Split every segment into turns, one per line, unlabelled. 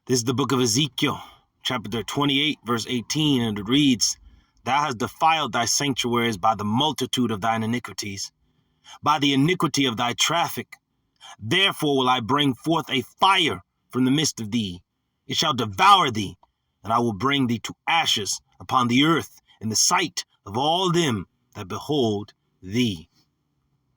This is the book of Ezekiel, chapter 28, verse 18, and it reads, Thou hast defiled thy sanctuaries by the multitude of thine iniquities, by the iniquity of thy traffic. Therefore will I bring forth a fire from the midst of thee. It shall devour thee, and I will bring thee to ashes upon the earth in the sight of all them that behold thee.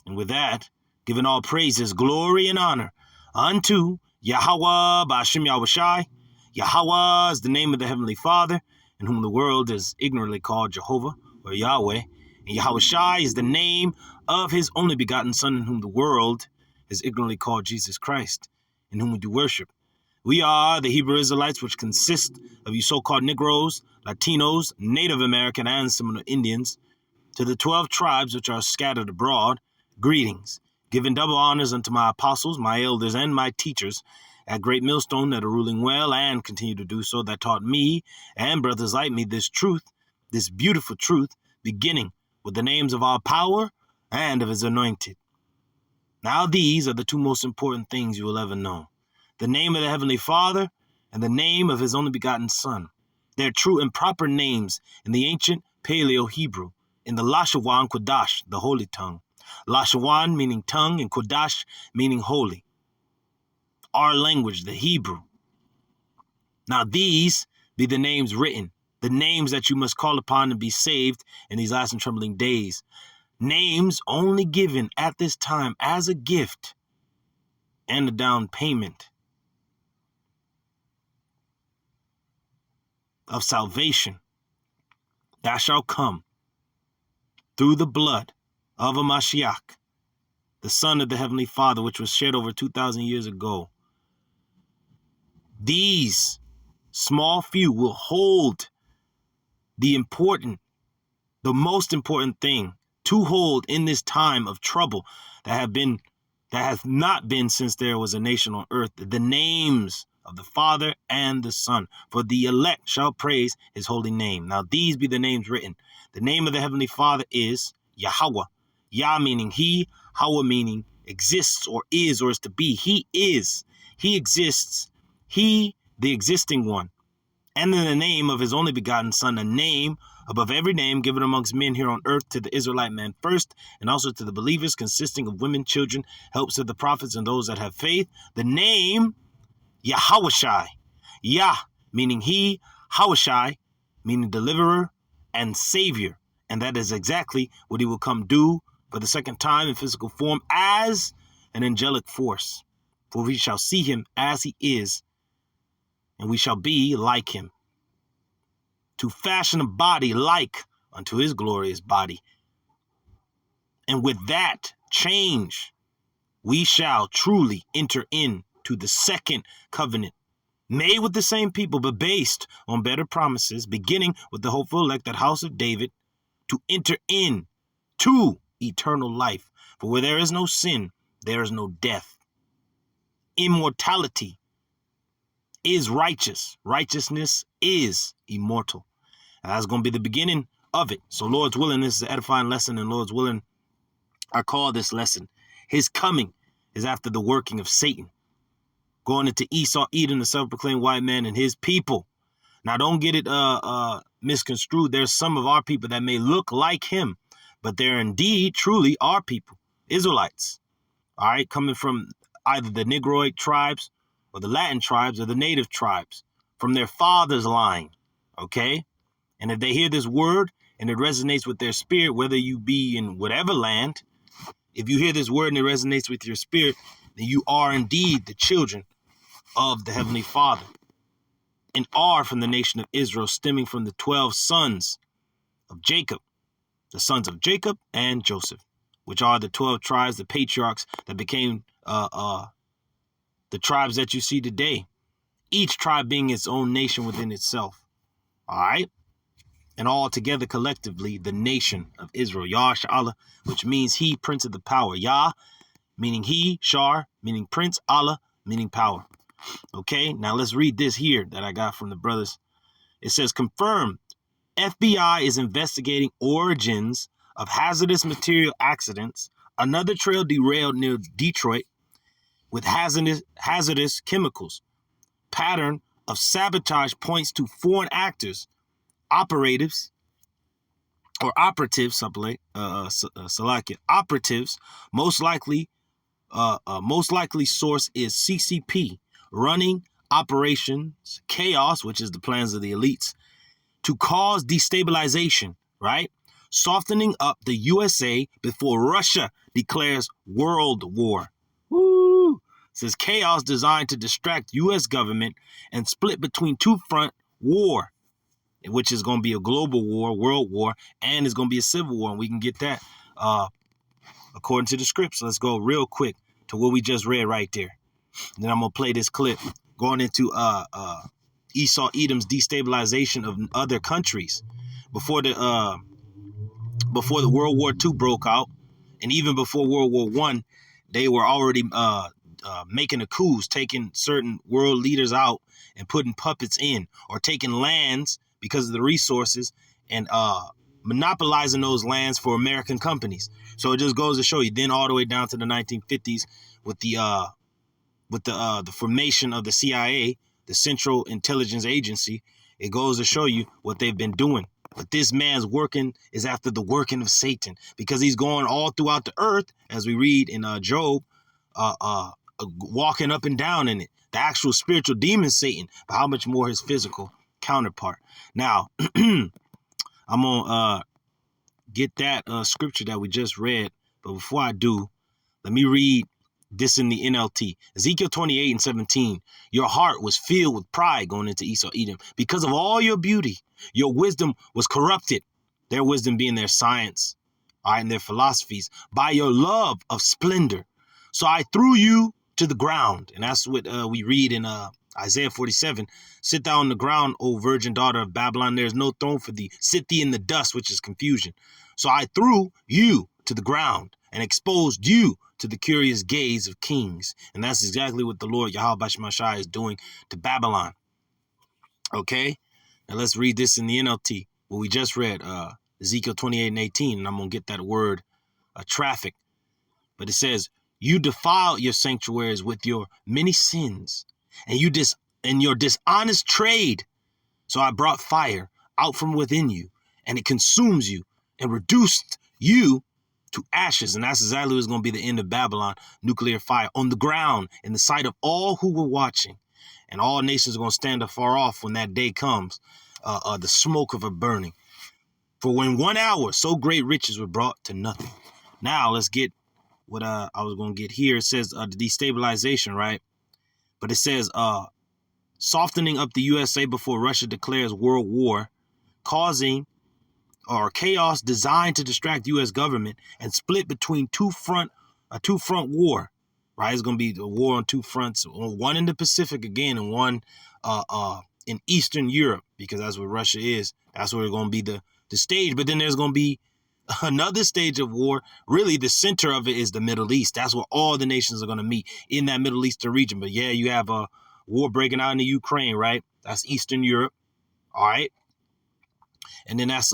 And with that, giving all praises, glory, and honor unto YAHAWAH, BAHASHAM, YAHAWASHI. YAHAWAH is the name of the Heavenly Father, in whom the world is ignorantly called Jehovah or Yahweh. And YAHAWASHI is the name of his only begotten Son, in whom the world is ignorantly called Jesus Christ, in whom we do worship. We are the Hebrew Israelites, which consist of you so-called Negroes, Latinos, Native American, and Seminole Indians. To the 12 tribes which are scattered abroad, greetings, giving double honors unto my apostles, my elders, and my teachers at Great Millstone that are ruling well and continue to do so, that taught me and brothers like me this truth, this beautiful truth, beginning with the names of our power and of his anointed. Now these are the two most important things you will ever know: the name of the Heavenly Father and the name of his only begotten Son. They're true and proper names in the ancient Paleo-Hebrew, in the Shalawam and QADASH, the holy tongue. Shalawam meaning tongue and QADASH meaning holy. Our language, the Hebrew. Now these be the names written, the names that you must call upon to be saved in these last and trembling days. Names only given at this time as a gift and a down payment of salvation that shall come through the blood of a Mashiach, the Son of the Heavenly Father, which was shed over 2,000 years ago. These small few will hold the most important thing to hold in this time of trouble that has not been since there was a nation on earth, the names of the Father and the Son. For the elect shall praise his holy name. Now these be the names written. The name of the Heavenly Father is YAHAWAH. Yah meaning he, Hawa meaning exists or is to be. He is. He exists. He, the existing one. And in the name of his only begotten Son, a name above every name given amongst men here on earth, to the Israelite man first, and also to the believers, consisting of women, children, helps of the prophets, and those that have faith. The name YAHAWASHI. Yah meaning he, Hawashai meaning deliverer and savior. And that is exactly what he will come do for the second time in physical form as an angelic force. For we shall see him as he is, and we shall be like him, to fashion a body like unto his glorious body. And with that change, we shall truly enter into the second covenant, made with the same people, but based on better promises, beginning with the hopeful elect, that house of David, to enter in to eternal life. For where there is no sin, there is no death. Immortality is righteous. Righteousness is immortal. And that's going to be the beginning of it. So Lord's willing, this is an edifying lesson, and Lord's willing, I call this lesson, his coming is after the working of Satan, going into Esau, Edom, the self-proclaimed white man, and his people. Now don't get it misconstrued. There's some of our people that may look like him, but they're indeed truly our people, Israelites. All right, coming from either the Negroid tribes or the Latin tribes or the native tribes, from their father's line, okay? And if they hear this word and it resonates with their spirit, whether you be in whatever land, if you hear this word and it resonates with your spirit, then you are indeed the children of the Heavenly Father, and are from the nation of Israel, stemming from the 12 sons of Jacob, the sons of Jacob and Joseph, which are the 12 tribes, the patriarchs that became the tribes that you see today, each tribe being its own nation within itself. All right. And all together collectively, the nation of Israel, Yah, which means he, prince of the power. Yah, meaning he, Shar, meaning prince, Allah, meaning power. Okay, now let's read this here that I got from the brothers. It says, confirmed, FBI is investigating origins of hazardous material accidents. Another trail derailed near Detroit with hazardous chemicals. Pattern of sabotage points to foreign actors, operatives, or operatives, operatives, most likely source is CCP, running operations chaos, which is the plans of the elites, to cause destabilization, right? Softening up the USA before Russia declares world war. Woo! Says chaos designed to distract U.S. government and split between two-front war, which is going to be a global war, world war, and it's going to be a civil war, and we can get that according to the scripts. Let's go real quick to what we just read right there. And then I'm going to play this clip going into Esau Edom's destabilization of other countries before the World War II broke out, and even before World War I, they were already making a coups, taking certain world leaders out and putting puppets in, or taking lands because of the resources and monopolizing those lands for American companies. So it just goes to show you. Then all the way down to the 1950s with the formation of the CIA, the Central Intelligence Agency, it goes to show you what they've been doing. But this man's working is after the working of Satan, because he's going all throughout the earth, as we read in Job, walking up and down in it. The actual spiritual demon Satan, but how much more his physical counterpart. Now, I'm gonna get that scripture that we just read, but before I do, let me read this in the NLT. Ezekiel 28:17. Your heart was filled with pride going into Esau Edom. Because of all your beauty, your wisdom was corrupted. Their wisdom being their science, all right, and their philosophies, by your love of splendor. So I threw you to the ground. And that's what we read in Isaiah 47. Sit thou on the ground, O virgin daughter of Babylon. There is no throne for thee. Sit thee in the dust, which is confusion. So I threw you to the ground and exposed you to the curious gaze of kings. And that's exactly what the Lord YAHAWASHI is doing to Babylon. Okay? Now let's read this in the NLT. What we just read, Ezekiel 28:18. And I'm going to get that word, traffic. But it says, you defiled your sanctuaries with your many sins and your dishonest trade. So I brought fire out from within you, and it consumes you and reduced you to ashes. And that's exactly what's going to be the end of Babylon, nuclear fire on the ground in the sight of all who were watching. And all nations are going to stand afar off when that day comes, the smoke of a burning. For when 1 hour, so great riches were brought to nothing. Now let's get what I was going to get here. It says the destabilization, right? But it says softening up the USA before Russia declares world war, causing or chaos designed to distract U.S. government and split between a two-front war, right? It's going to be the war on two fronts, one in the Pacific again, and one in Eastern Europe, because that's what Russia is. That's where it's going to be the stage. But then there's going to be another stage of war. Really, the center of it is the Middle East. That's where all the nations are going to meet, in that Middle Eastern region. But yeah, you have a war breaking out in the Ukraine, right? That's Eastern Europe, all right? And then that's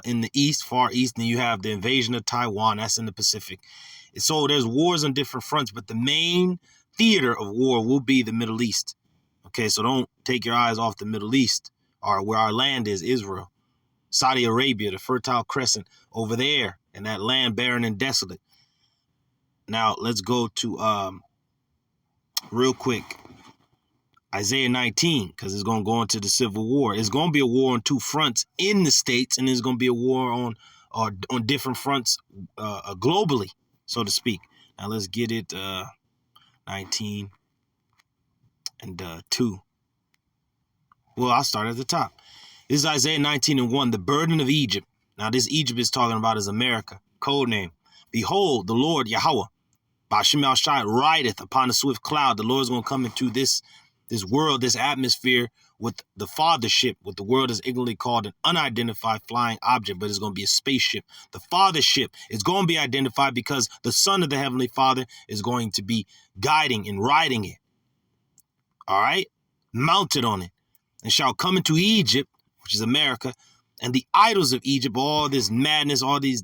in the east, far east. And you have the invasion of Taiwan. That's in the Pacific. And so there's wars on different fronts, but the main theater of war will be the Middle East. Okay, so don't take your eyes off the Middle East, or where our land is, Israel, Saudi Arabia, the Fertile Crescent over there, and that land barren and desolate. Now let's go to real quick Isaiah 19, because it's going to go into the Civil War. It's going to be a war on two fronts in the States, and there's going to be a war on different fronts globally, so to speak. Now let's get it 19 and 2. Well, I'll start at the top. This is Isaiah 19:1, the burden of Egypt. Now this Egypt is talking about is America, code name. Behold, the Lord YAHAWAH, BAHASHAM rideth upon a swift cloud. The Lord's going to come into this world, this atmosphere with the fathership, what the world is ignorantly called an unidentified flying object, but it's going to be a spaceship. The fathership is going to be identified because the Son of the Heavenly Father is going to be guiding and riding it. All right? Mounted on it. And shall come into Egypt, which is America, and the idols of Egypt, all this madness, all these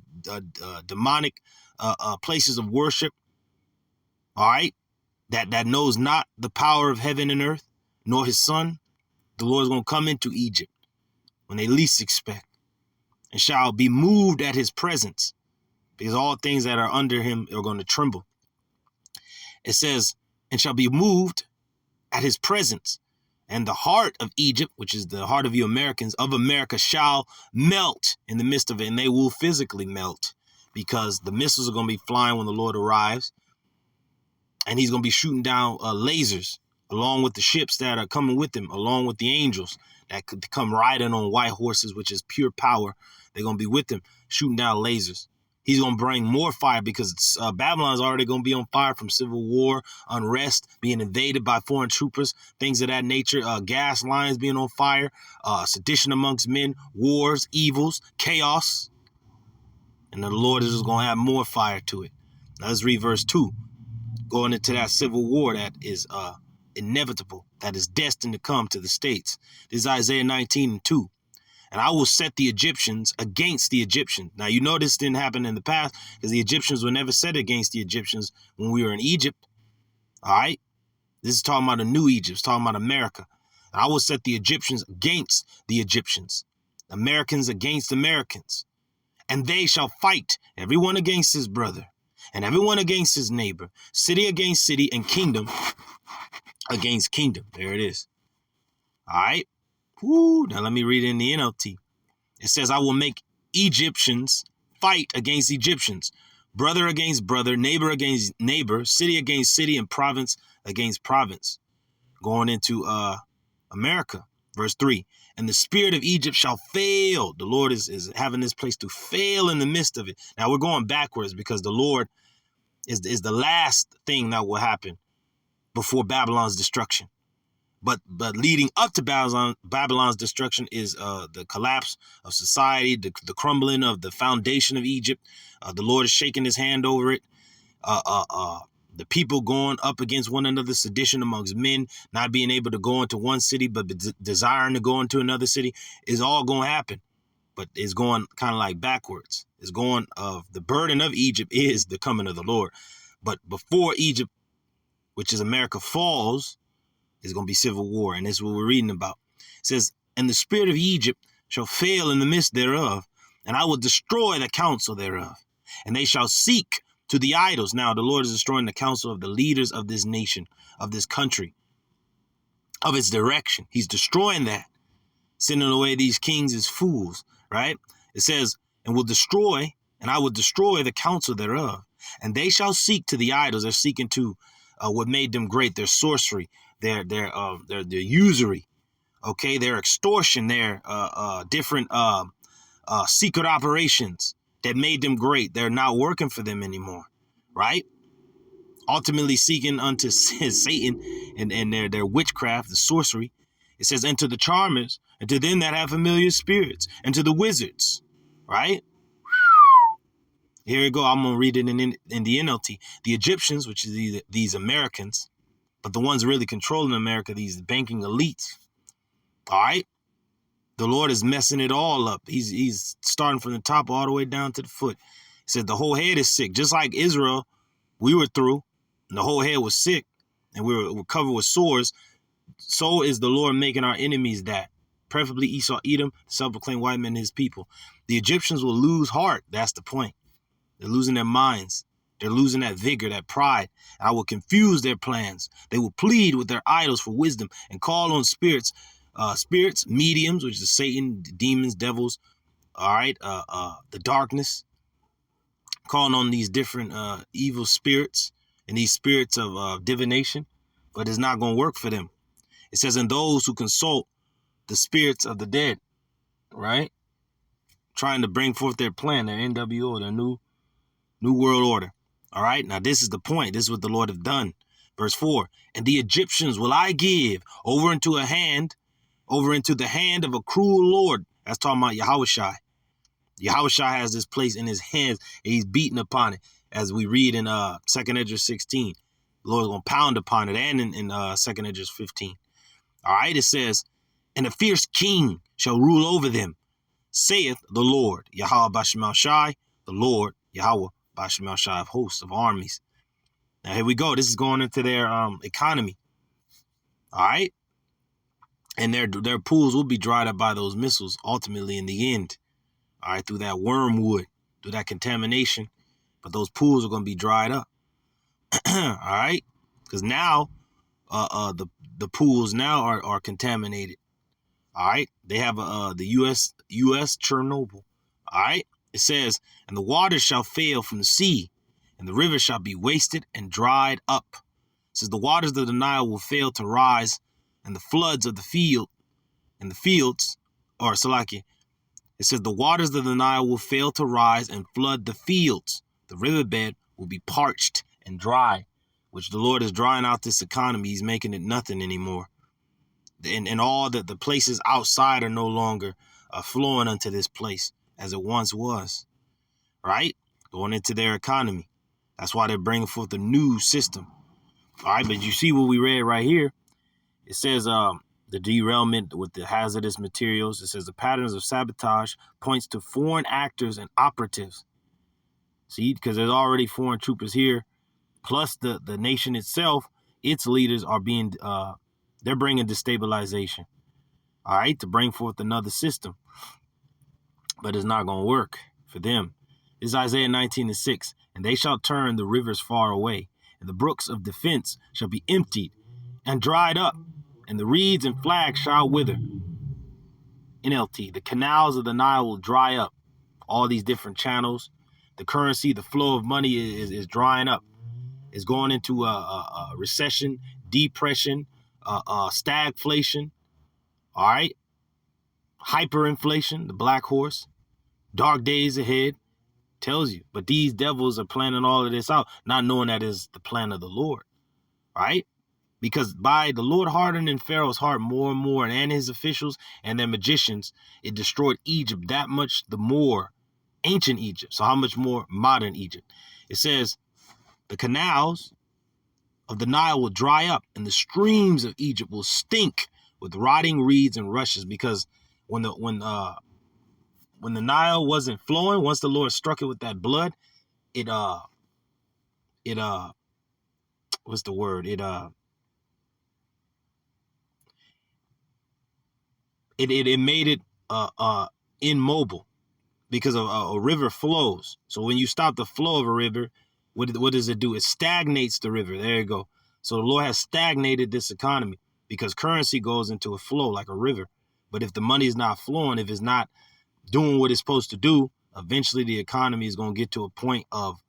demonic places of worship, all right, that knows not the power of heaven and earth, nor his Son, The Lord is going to come into Egypt when they least expect, and shall be moved at his presence, because all things that are under him are going to tremble. It says, and shall be moved at his presence, and the heart of Egypt, which is the heart of you Americans, of America, shall melt in the midst of it. And they will physically melt, because the missiles are going to be flying when the Lord arrives. And he's going to be shooting down lasers along with the ships that are coming with him, along with the angels that could come riding on white horses, which is pure power. They're going to be with him shooting down lasers. He's going to bring more fire, because Babylon's already going to be on fire from civil war, unrest, being invaded by foreign troopers, things of that nature, gas lines being on fire, sedition amongst men, wars, evils, chaos. And the Lord is just going to have more fire to it. Now let's read verse 2. Going into that civil war that is inevitable, that is destined to come to the states. This is Isaiah 19:2. And I will set the Egyptians against the Egyptians. Now, you know this didn't happen in the past, because the Egyptians were never set against the Egyptians when we were in Egypt. All right? This is talking about a new Egypt. It's talking about America. And I will set the Egyptians against the Egyptians, Americans against Americans. And they shall fight, everyone against his brother, and everyone against his neighbor, city against city, and kingdom against kingdom. There it is. All right? Woo, now let me read it in the NLT. It says, I will make Egyptians fight against Egyptians, brother against brother, neighbor against neighbor, city against city, and province against province. Going into America, verse 3. And the spirit of Egypt shall fail. The Lord is having this place to fail in the midst of it. Now we're going backwards, because the Lord is the last thing that will happen before Babylon's destruction. But leading up to Babylon's destruction is the collapse of society, the crumbling of the foundation of Egypt. The Lord is shaking his hand over it. The people going up against one another, sedition amongst men, not being able to go into one city, but desiring to go into another city, is all going to happen. But it's going kind of like backwards. It's going the burden of Egypt is the coming of the Lord. But before Egypt, which is America, falls, is going to be civil war. And this is what we're reading about. It says, and the spirit of Egypt shall fail in the midst thereof, and I will destroy the counsel thereof. And they shall seek to the idols. Now the Lord is destroying the counsel of the leaders of this nation, of this country, of its direction. He's destroying that, sending away these kings as fools, right? It says, and will destroy, and I will destroy the counsel thereof. And they shall seek to the idols. They're seeking to what made them great, their sorcery, their usury, okay, their extortion, their different secret operations that made them great. They're not working for them anymore, right? Ultimately seeking unto Satan and their witchcraft, the sorcery. It says, and to the charmers, and to them that have familiar spirits, and to the wizards, right? Here we go. I'm going to read it in the NLT. The Egyptians, which is these Americans, but the ones really controlling America, these banking elites. All right. The Lord is messing it all up. He's starting from the top all the way down to the foot. He said the whole head is sick. Just like Israel, we were through, and the whole head was sick, and we were covered with sores. So is the Lord making our enemies that. Preferably Esau, Edom, self-proclaimed white men, his people. The Egyptians will lose heart. That's the point. They're losing their minds. They're losing that vigor, that pride. And I will confuse their plans. They will plead with their idols for wisdom and call on spirits, mediums, which is Satan, demons, devils, all right, the darkness, calling on these different evil spirits and these spirits of divination, but it's not going to work for them. It says, and those who consult the spirits of the dead, right, trying to bring forth their plan, their NWO, their new world order. All right. Now, this is the point. This is what the Lord have done. Verse 4. And the Egyptians will I give over into the hand of a cruel Lord. That's talking about YAHAWASHI. YAHAWASHI has this place in his hands, and he's beating upon it, as we read in 2nd Esdras 16. The Lord is going to pound upon it, and in 2nd Esdras 15. All right. It says, and a fierce king shall rule over them, saith the Lord, YAHAWASHI, the Lord, Yahweh, BAHASHAM of hosts, of armies. Now, here we go. This is going into their economy. All right. And their pools will be dried up by those missiles ultimately in the end. All right, through that wormwood, through that contamination. But those pools are going to be dried up. All right, because now the pools now are contaminated. All right, they have the U.S. Chernobyl. All right, it says, and the waters shall fail from the sea, and the rivers shall be wasted and dried up. It says the waters of the Nile will fail to rise, and the floods of the fields, or Salakia. It says the waters of the Nile will fail to rise and flood the fields. The riverbed will be parched and dry, which the Lord is drying out this economy. He's making it nothing anymore. And all the places outside are no longer flowing unto this place as it once was, right? Going into their economy. That's why they're bringing forth a new system. All right, but you see what we read right here. It says the derailment with the hazardous materials. It says the patterns of sabotage points to foreign actors and operatives. See, because there's already foreign troopers here, plus the nation itself, its leaders are being, they're bringing destabilization. All right, to bring forth another system. But it's not going to work for them. This is Isaiah 19:6. And they shall turn the rivers far away, and the brooks of defense shall be emptied and dried up, and the reeds and flags shall wither. NLT, the canals of the Nile will dry up. All these different channels. The currency, the flow of money is drying up. It's going into a recession, depression, stagflation. All right. Hyperinflation, the black horse. Dark days ahead. Tells you. But these devils are planning all of this out, not knowing that is the plan of the Lord. Right? Because by the Lord hardening Pharaoh's heart more and more, and his officials and their magicians, it destroyed Egypt that much the more. Ancient Egypt. So how much more modern Egypt? It says the canals of the Nile will dry up, and the streams of Egypt will stink with rotting reeds and rushes. Because when the Nile wasn't flowing, once the Lord struck it with that blood, it what's the word? It made it immobile, because a river flows. So when you stop the flow of a river, what does it do? It stagnates the river. There you go. So the Lord has stagnated this economy, because currency goes into a flow like a river. But if the money is not flowing, if it's not doing what it's supposed to do, eventually the economy is going to get to a point of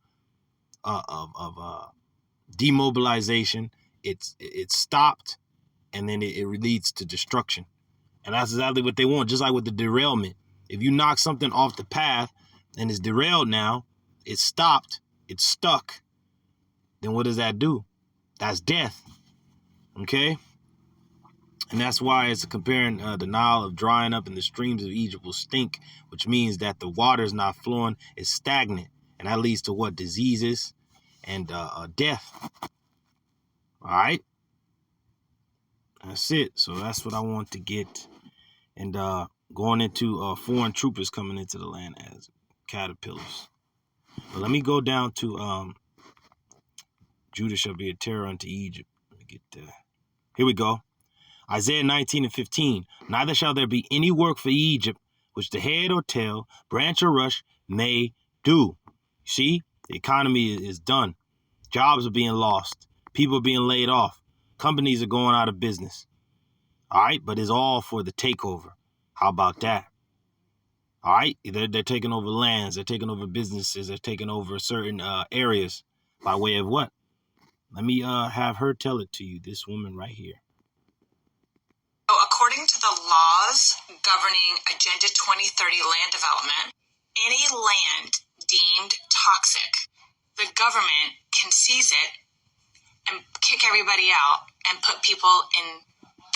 demobilization. It's stopped, and then it leads to destruction. And that's exactly what they want. Just like with the derailment. If you knock something off the path and it's derailed now, it's stopped, it's stuck, then what does that do? That's death. Okay? And that's why it's comparing the Nile of drying up, and the streams of Egypt will stink, which means that the water is not flowing, it's stagnant. And that leads to what? Diseases and death. All right? That's it. So that's what I want to get. And going into foreign troopers coming into the land as caterpillars. But let me go down to Judah shall be a terror unto Egypt. Let me get there. Here we go. Isaiah 19:15. Neither shall there be any work for Egypt, which the head or tail, branch or rush may do. See, the economy is done. Jobs are being lost. People are being laid off. Companies are going out of business. All right, but it's all for the takeover. How about that? All right, they're taking over lands, they're taking over businesses, they're taking over certain areas by way of what? Let me have her tell it to you, this woman right here.
According to the laws governing Agenda 2030 land development, any land deemed toxic, the government can seize it and kick everybody out and put people in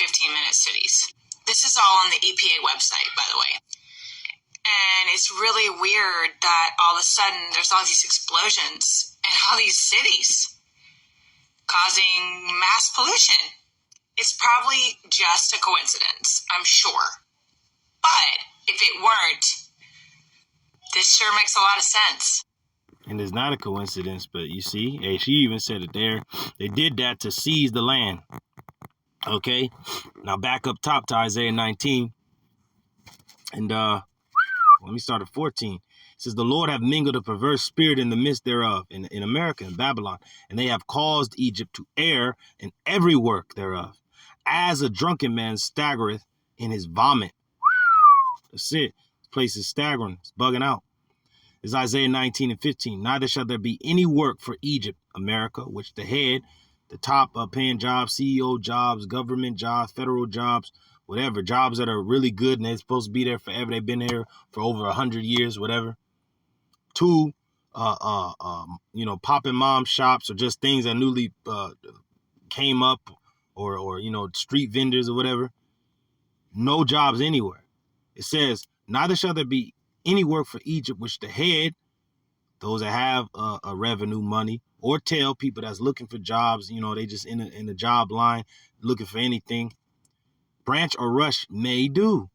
15-minute cities. This is all on the EPA website, by the way. And it's really weird that all of a sudden there's all these explosions in all these cities causing mass pollution. It's probably just a coincidence, I'm sure. But if it weren't, this sure makes a lot of sense.
And it's not a coincidence, but you see, hey, she even said it there. They did that to seize the land. Okay, now back up top to Isaiah 19, and let me start at 14. It says, the Lord have mingled a perverse spirit in the midst thereof, in America, in Babylon, and they have caused Egypt to err in every work thereof, as a drunken man staggereth in his vomit. That's it. This place is staggering. It's bugging out. It's Isaiah 19 and 15. Neither shall there be any work for Egypt, America, which the head, the top paying jobs, CEO jobs, government jobs, federal jobs, whatever, jobs that are really good and they're supposed to be there forever. They've been here for over 100 years, whatever. Two, popping mom shops or just things that newly came up, or street vendors or whatever. No jobs anywhere. It says, neither shall there be any work for Egypt, which the head, those that have a revenue money, or tell people that's looking for jobs, they just in the job line looking for anything, branch or rush may do.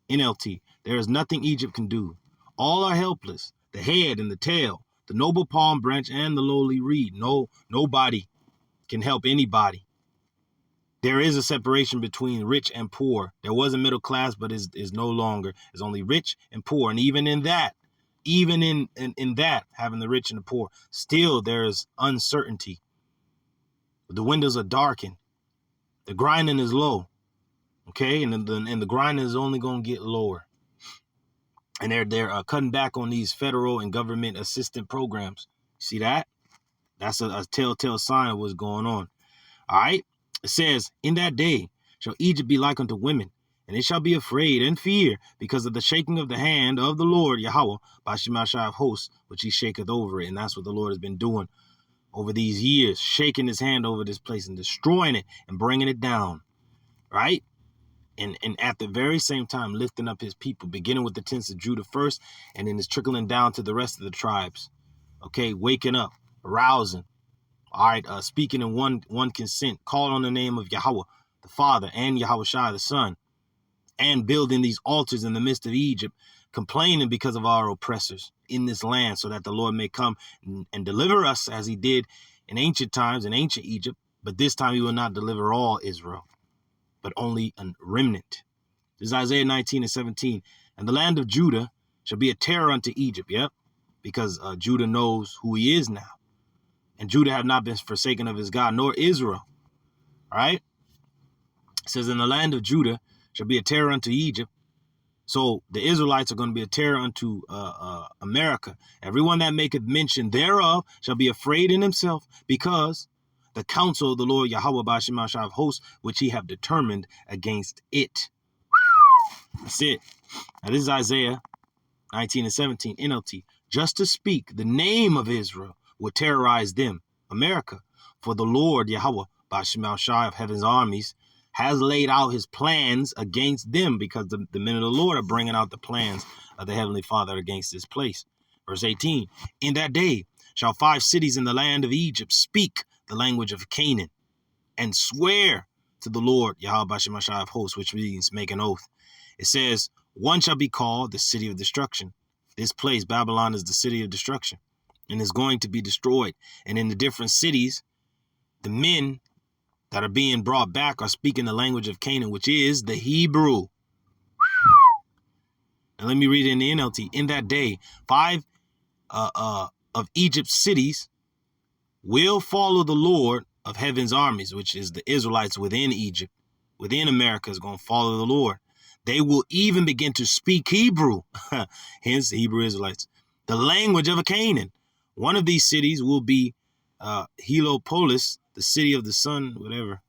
NLT, there is nothing Egypt can do. All are helpless, the head and the tail, the noble palm branch and the lowly reed. Nobody can help anybody. There is a separation between rich and poor. There was a middle class, but is no longer. It's only rich and poor. And even in that, having the rich and the poor, still there is uncertainty. The windows are darkened. The grinding is low. Okay, and the grinding is only going to get lower. And they're cutting back on these federal and government assistant programs. See that? That's a telltale sign of what's going on. All right. It says, in that day shall Egypt be like unto women, and it shall be afraid and fear because of the shaking of the hand of the Lord YAHAWAH BAHASHAM of hosts, which he shaketh over it. And that's what the Lord has been doing over these years, shaking his hand over this place and destroying it and bringing it down. Right? And at the very same time, lifting up his people, beginning with the tents of Judah first, and then it's trickling down to the rest of the tribes. Okay, waking up, arousing. All right, speaking in one consent, call on the name of Yahweh, the Father, and YAHAWASHI, the Son, and building these altars in the midst of Egypt, complaining because of our oppressors in this land, so that the Lord may come and deliver us as he did in ancient times, in ancient Egypt. But this time he will not deliver all Israel, but only a remnant. This is Isaiah 19 and 17. And the land of Judah shall be a terror unto Egypt, because Judah knows who he is now. And Judah have not been forsaken of his God, nor Israel. All right? It says, in the land of Judah shall be a terror unto Egypt. So the Israelites are going to be a terror unto America. Everyone that maketh mention thereof shall be afraid in himself, because the counsel of the Lord YAHAWAH BAHASHAM of hosts, which he have determined against it. That's it. Now this is Isaiah 19 and 17, NLT. Just to speak the name of Israel will terrorize them, America. For the Lord YAHAWAH BAHASHAM of heaven's armies has laid out his plans against them, because the men of the Lord are bringing out the plans of the Heavenly Father against this place. Verse 18, in that day shall 5 cities in the land of Egypt speak the language of Canaan and swear to the Lord YAHWAH BAHASHAM of hosts, which means make an oath. It says, one shall be called the city of destruction. This place, Babylon, is the city of destruction and is going to be destroyed. And in the different cities, the men that are being brought back are speaking the language of Canaan, which is the Hebrew. And let me read it in the NLT. In that day, 5 of Egypt's cities will follow the Lord of heaven's armies, which is the Israelites within Egypt, within America, is going to follow the Lord. They will even begin to speak Hebrew, hence the Hebrew Israelites, the language of a Canaan. One of these cities will be Heliopolis, the city of the sun, whatever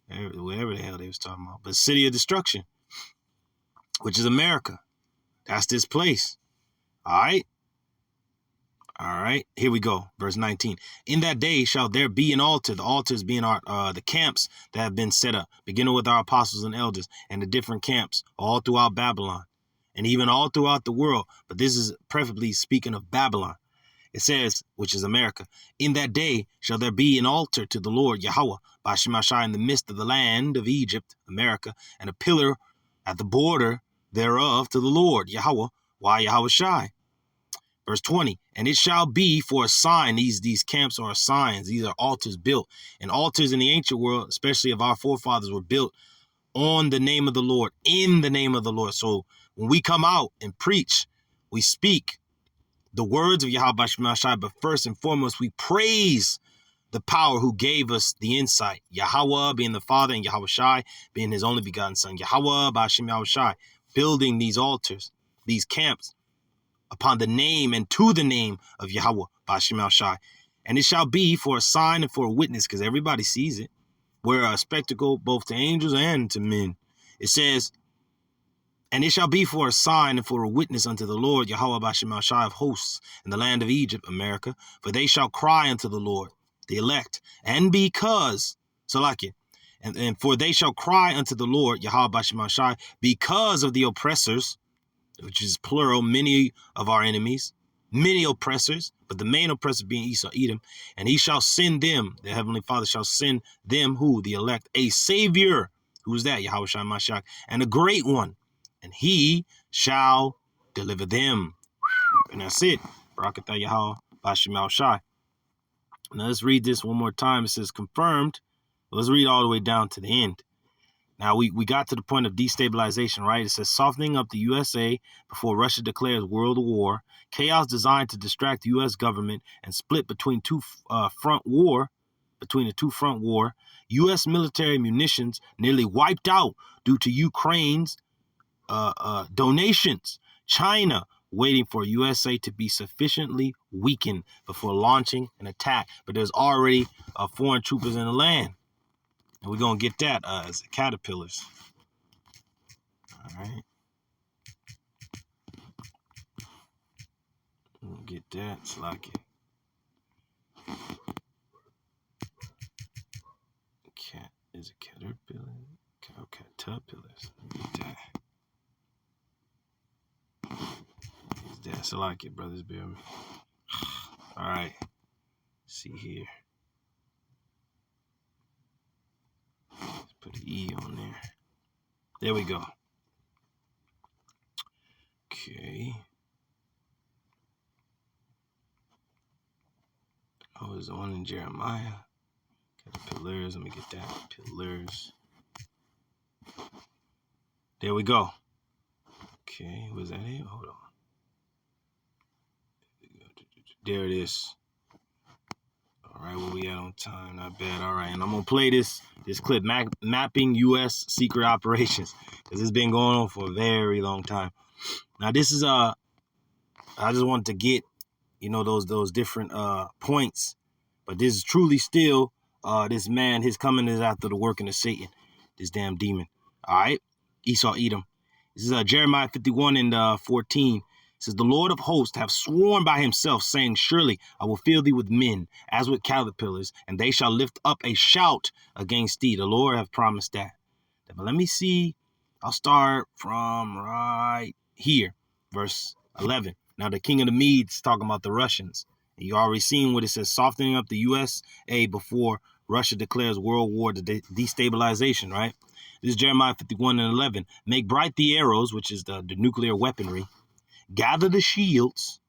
the hell they was talking about, but city of destruction, which is America. That's this place. All right, here we go. Verse 19. In that day shall there be an altar. The altars being the camps that have been set up, beginning with our apostles and elders, and the different camps all throughout Babylon, and even all throughout the world. But this is preferably speaking of Babylon. It says, which is America, in that day shall there be an altar to the Lord YAHWAH BAHASHAM in the midst of the land of Egypt, America, and a pillar at the border thereof to the Lord YAHWAH YAHAWASHI. Verse 20, and it shall be for a sign. These camps are signs. These are altars built. And altars in the ancient world, especially of our forefathers, were built on the name of the Lord, in the name of the Lord. So when we come out and preach, we speak the words of YAHAWASHI, but first and foremost, we praise the power who gave us the insight. YAHAWAH being the Father and YAHAWASHI being his only begotten Son. YAHAWAH, BAHASHAM, YAHAWASHI, building these altars, these camps, upon the name and to the name of Yahweh, BAHASHAM, YAHAWASHI. And it shall be for a sign and for a witness, because everybody sees it. We're a spectacle both to angels and to men. It says, and it shall be for a sign and for a witness unto the Lord, Yahweh, BAHASHAM, YAHAWASHI of hosts, in the land of Egypt, America. For they shall cry unto the Lord, the elect, and because, so like it, and for they shall cry unto the Lord, Yahweh, BAHASHAM, YAHAWASHI, because of the oppressors, which is plural, many of our enemies, many oppressors, but the main oppressor being Esau, Edom, and he shall send them, the Heavenly Father shall send them, who? The elect, a Savior. Who's that? YAHAWASHI Mashiach, and a great one, and he shall deliver them. And that's it. BARAK Yahweh, BAHASHAM, YAHAWASHI. Now let's read this one more time. It says confirmed. Let's read all the way down to the end. Now, we got to the point of destabilization, right? It says softening up the USA before Russia declares world war, chaos designed to distract the U.S. government and split between the two front war, U.S. military munitions nearly wiped out due to Ukraine's donations. China waiting for USA to be sufficiently weakened before launching an attack. But there's already foreign troopers in the land. And we're going to get that as caterpillars. All right. We'll get that. It's like it. Cat is a caterpillar. Caterpillars. Get that. That's like it, brothers. Bear me. All right. See here. Let's put an E on there. There we go. Okay. Oh, there's one in Jeremiah. Caterpillars. Let me get that. Pillars. There we go. Okay. Was that it? Hold on. There it is. All right, where we at on time? Not bad. All right, and I'm gonna play this clip, mapping U.S. secret operations, because it's been going on for a very long time. Now, this is I just wanted to get, those different points, but this is truly still this man. His coming is after the working of Satan, this damn demon. All right, Esau, Edom. This is Jeremiah 51 and 14. It says, the Lord of hosts have sworn by himself, saying, surely I will fill thee with men, as with caterpillars, and they shall lift up a shout against thee. The Lord have promised that. But let me see. I'll start from right here, verse 11. Now, the king of the Medes talking about the Russians. And you already seen what it says, softening up the USA before Russia declares world war, the destabilization, right? This is Jeremiah 51 and 11. Make bright the arrows, which is the nuclear weaponry. Gather the shields,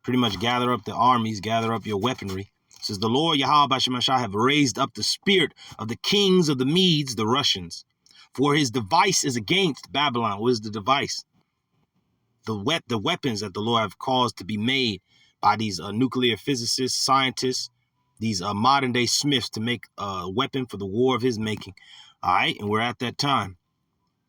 pretty much gather up the armies, gather up your weaponry. It says, the Lord Yahweh BAHASHAM have raised up the spirit of the kings of the Medes, the Russians. For his device is against Babylon. What is the device? The weapons that the Lord have caused to be made by these nuclear physicists, scientists, these modern day smiths to make a weapon for the war of his making. All right, and we're at that time.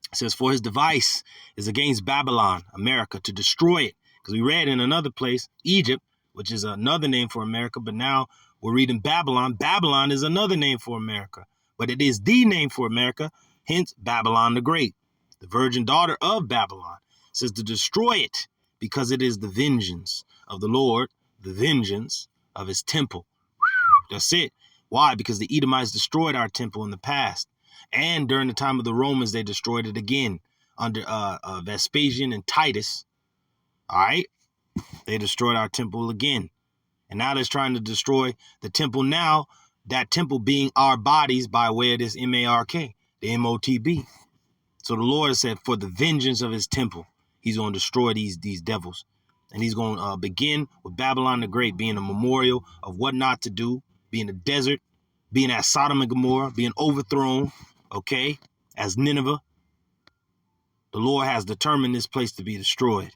It says, for his device is against Babylon, America, to destroy it. Because we read in another place, Egypt, which is another name for America, but now we're reading Babylon. Babylon is another name for America, but it is the name for America, hence Babylon the Great, the virgin daughter of Babylon. It says to destroy it, because it is the vengeance of the Lord, the vengeance of his temple. That's it. Why? Because the Edomites destroyed our temple in the past. And during the time of the Romans, they destroyed it again under Vespasian and Titus. All right. They destroyed our temple again. And now they're trying to destroy the temple now, that temple being our bodies by way of this M-A-R-K, the M-O-T-B. So the Lord said, for the vengeance of his temple, he's going to destroy these devils. And he's going to begin with Babylon the Great being a memorial of what not to do, being a desert, being at Sodom and Gomorrah, being overthrown, okay, as Nineveh. The Lord has determined this place to be destroyed.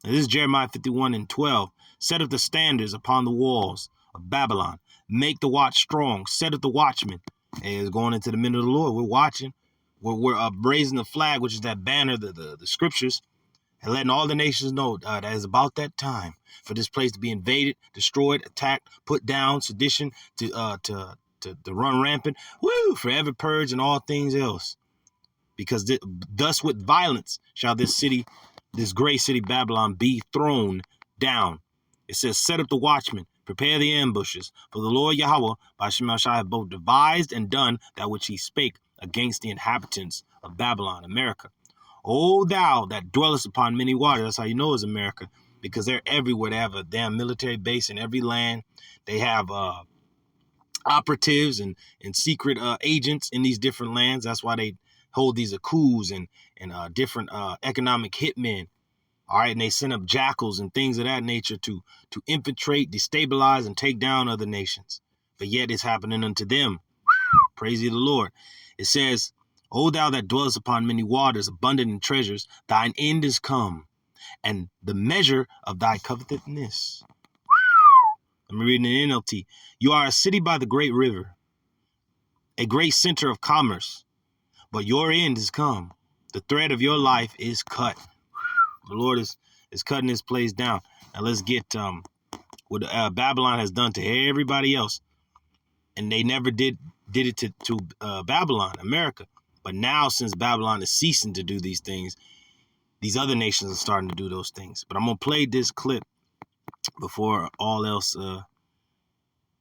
And this is Jeremiah 51:12. Set up the standards upon the walls of Babylon. Make the watch strong. Set up the watchmen. And it's going into the minute of the Lord. We're watching. We're raising the flag, which is that banner, the scriptures, and letting all the nations know that it's about that time for this place to be invaded, destroyed, attacked, put down, sedition to run rampant. Woo! Forever purge and all things else. Because thus with violence shall this city, this great city Babylon, be thrown down. It says, set up the watchmen, prepare the ambushes. For the Lord YAHAWAH, BAHASHAM, have both devised and done that which he spake against the inhabitants of Babylon, America. O thou that dwellest upon many waters. That's how you know it's America, because they're everywhere. They have a damn military base in every land. They have operatives and secret agents in these different lands. That's why they hold these coups and different economic hitmen. All right, and they send up jackals and things of that nature to infiltrate, destabilize, and take down other nations. But yet it's happening unto them. Praise ye the Lord. It says, O thou that dwellest upon many waters, abundant in treasures, thine end is come, and the measure of thy covetousness. I'm reading the NLT. You are a city by the great river, a great center of commerce, but your end is come. The thread of your life is cut. The Lord is cutting this place down. Now let's get what Babylon has done to everybody else. And they never did it to Babylon, America. But now, since Babylon is ceasing to do these things, these other nations are starting to do those things. But I'm going to play this clip before all else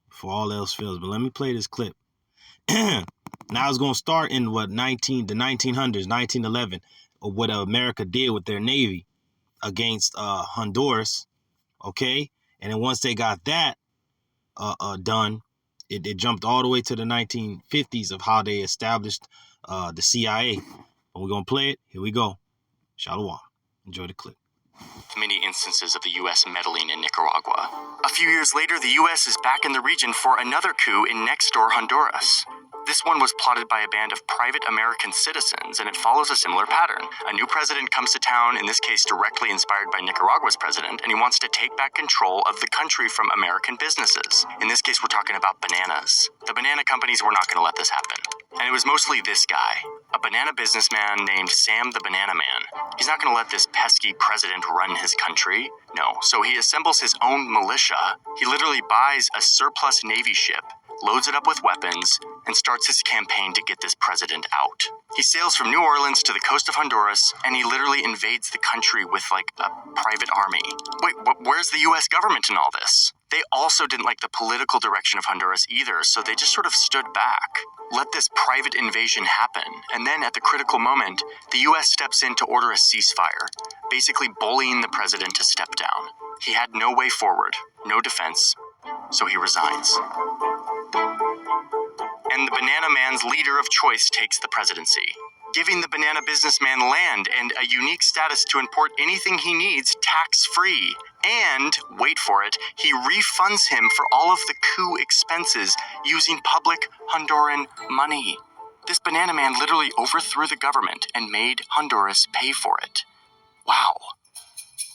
fails. But let me play this clip. Now it's going to start in the 1900s, 1911, of what America did with their Navy against Honduras, okay? And then once they got that done, it jumped all the way to the 1950s of how they established the CIA. And we're going to play it. Here we go. Shalawam. Enjoy the clip.
Many instances of the U.S. meddling in Nicaragua. A few years later, the U.S. is back in the region for another coup in next-door Honduras. This one was plotted by a band of private American citizens, and it follows a similar pattern. A new president comes to town, in this case directly inspired by Nicaragua's president, and he wants to take back control of the country from American businesses. In this case, we're talking about bananas. The banana companies were not going to let this happen. And it was mostly this guy, a banana businessman named Sam the Banana Man. He's not going to let this pesky president run his country. No, so he assembles his own militia. He literally buys a surplus Navy ship, loads it up with weapons, and starts his campaign to get this president out. He sails from New Orleans to the coast of Honduras, and he literally invades the country with like a private army. Wait, where's the U.S. government in all this? They also didn't like the political direction of Honduras either, so they just sort of stood back. Let this private invasion happen, and then at the critical moment, the U.S. steps in to order a ceasefire, basically bullying the president to step down. He had no way forward, no defense, so he resigns. And the Banana Man's leader of choice takes the presidency, giving the banana businessman land and a unique status to import anything he needs tax-free. And, wait for it, he refunds him for all of the coup expenses using public Honduran money. This banana man literally overthrew the government and made Honduras pay for it. Wow.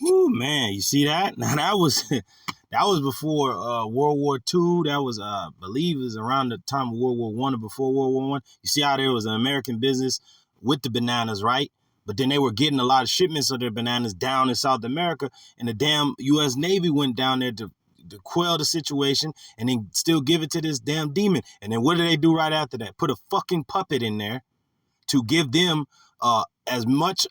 Ooh, man, you see that? Now that was before World War II. That was, I believe, it was around the time of World War I or before World War I. You see how there was an American business with the bananas, right? But then they were getting a lot of shipments of their bananas down in South America, and the damn U.S. Navy went down there to quell the situation and then still give it to this damn demon. And then what do they do right after that? Put a fucking puppet in there to give them as much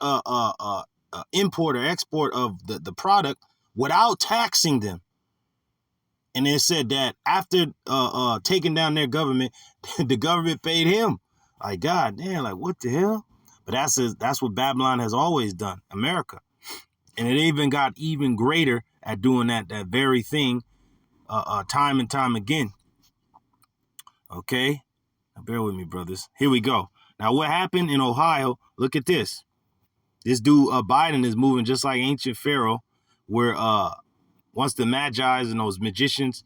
import or export of the product without taxing them. And they said that after taking down their government, the government paid him. Like, God damn, like, what the hell? But that's what Babylon has always done, America. And it even got even greater at doing that very thing time and time again. Okay? Now bear with me, brothers. Here we go. Now, what happened in Ohio, look at this. This dude, Biden, is moving just like ancient Pharaoh where once the Magi's and those magicians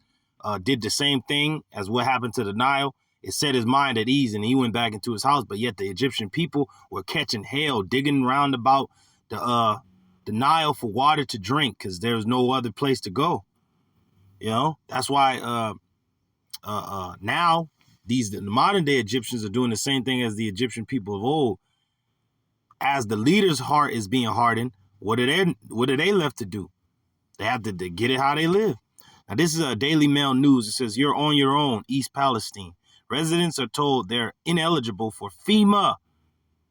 did the same thing as what happened to the Nile, it set his mind at ease and he went back into his house. But yet the Egyptian people were catching hell, digging round about the Nile for water to drink because there was no other place to go. You know, that's why now the modern day Egyptians are doing the same thing as the Egyptian people of old. As the leader's heart is being hardened, what are they left to do? They have to get it how they live. Now, this is a Daily Mail News. It says, you're on your own, East Palestine. Residents are told they're ineligible for FEMA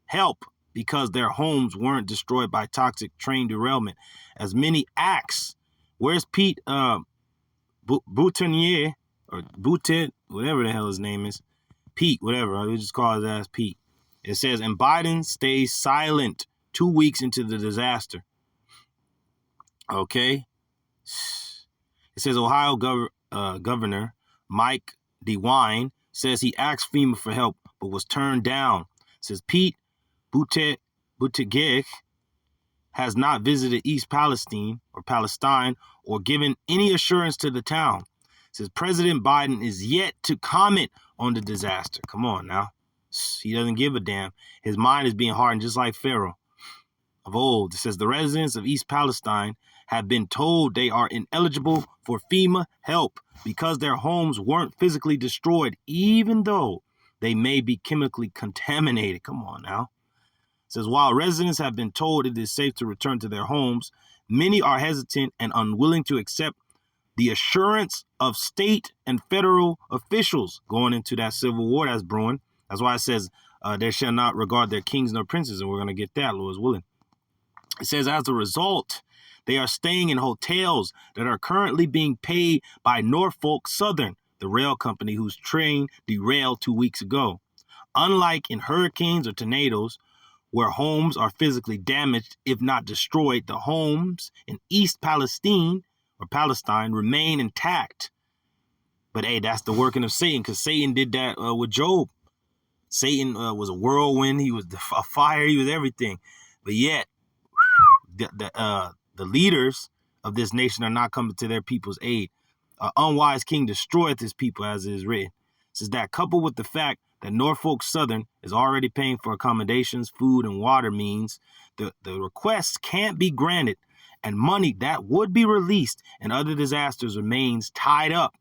help because their homes weren't destroyed by toxic train derailment. As many acts. Where's Pete Boutinier, or Boutet, whatever the hell his name is? Pete, whatever. I just call his ass Pete. It says, and Biden stays silent 2 weeks into the disaster. Okay. It says Ohio Governor Mike DeWine says he asked FEMA for help but was turned down. It says Pete Buttigieg has not visited East Palestine or given any assurance to the town. It says President Biden is yet to comment on the disaster. Come on now. He doesn't give a damn. His mind is being hardened just like Pharaoh of old. It says the residents of East Palestine have been told they are ineligible for FEMA help because their homes weren't physically destroyed, even though they may be chemically contaminated. Come on now. It says while residents have been told it is safe to return to their homes, many are hesitant and unwilling to accept the assurance of state and federal officials going into that civil war that's brewing. That's why it says they shall not regard their kings nor princes, and we're going to get that, Lord's willing. It says as a result, they are staying in hotels that are currently being paid by Norfolk Southern, the rail company whose train derailed 2 weeks ago. Unlike in hurricanes or tornadoes, where homes are physically damaged, if not destroyed, the homes in East Palestine remain intact. But hey, that's the working of Satan, because Satan did that with Job. Satan was a whirlwind. He was a fire. He was everything. But yet, the leaders of this nation are not coming to their people's aid. An unwise king destroyeth his people, as it is written. It says that coupled with the fact that Norfolk Southern is already paying for accommodations, food, and water means the requests can't be granted, and money that would be released in other disasters remains tied up,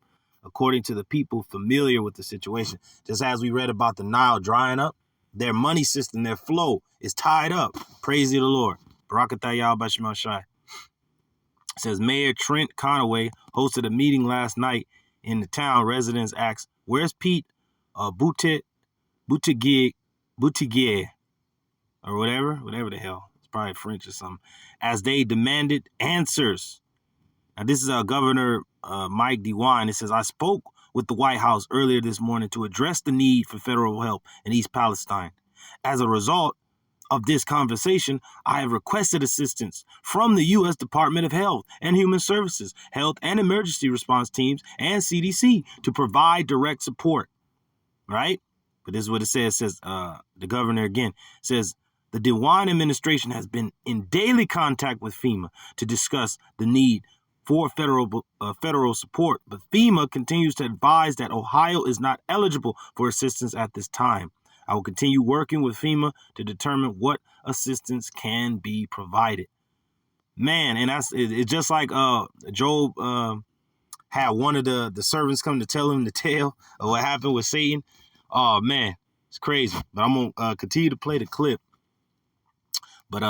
according to the people familiar with the situation. Just as we read about the Nile drying up, their money system, their flow is tied up. Praise the Lord. BARAK YAHAWASHI. It says Mayor Trent Conaway hosted a meeting last night in the town. Residents asked, where's Pete Buttigieg, or whatever the hell. It's probably French or something. As they demanded answers. Now, this is Governor Mike DeWine. It says, I spoke with the White House earlier this morning to address the need for federal help in East Palestine. As a result of this conversation, I have requested assistance from the U.S. Department of Health and Human Services, Health and Emergency Response Teams, and CDC to provide direct support. Right? But this is what it says. It says, the governor again says, the DeWine administration has been in daily contact with FEMA to discuss the need for federal support, but FEMA continues to advise that Ohio is not eligible for assistance at this time. I will continue working with FEMA to determine what assistance can be provided. Man, and it's just like Job had one of the servants come to tell him the tale of what happened with Satan. Oh man, it's crazy. But I'm gonna continue to play the clip. But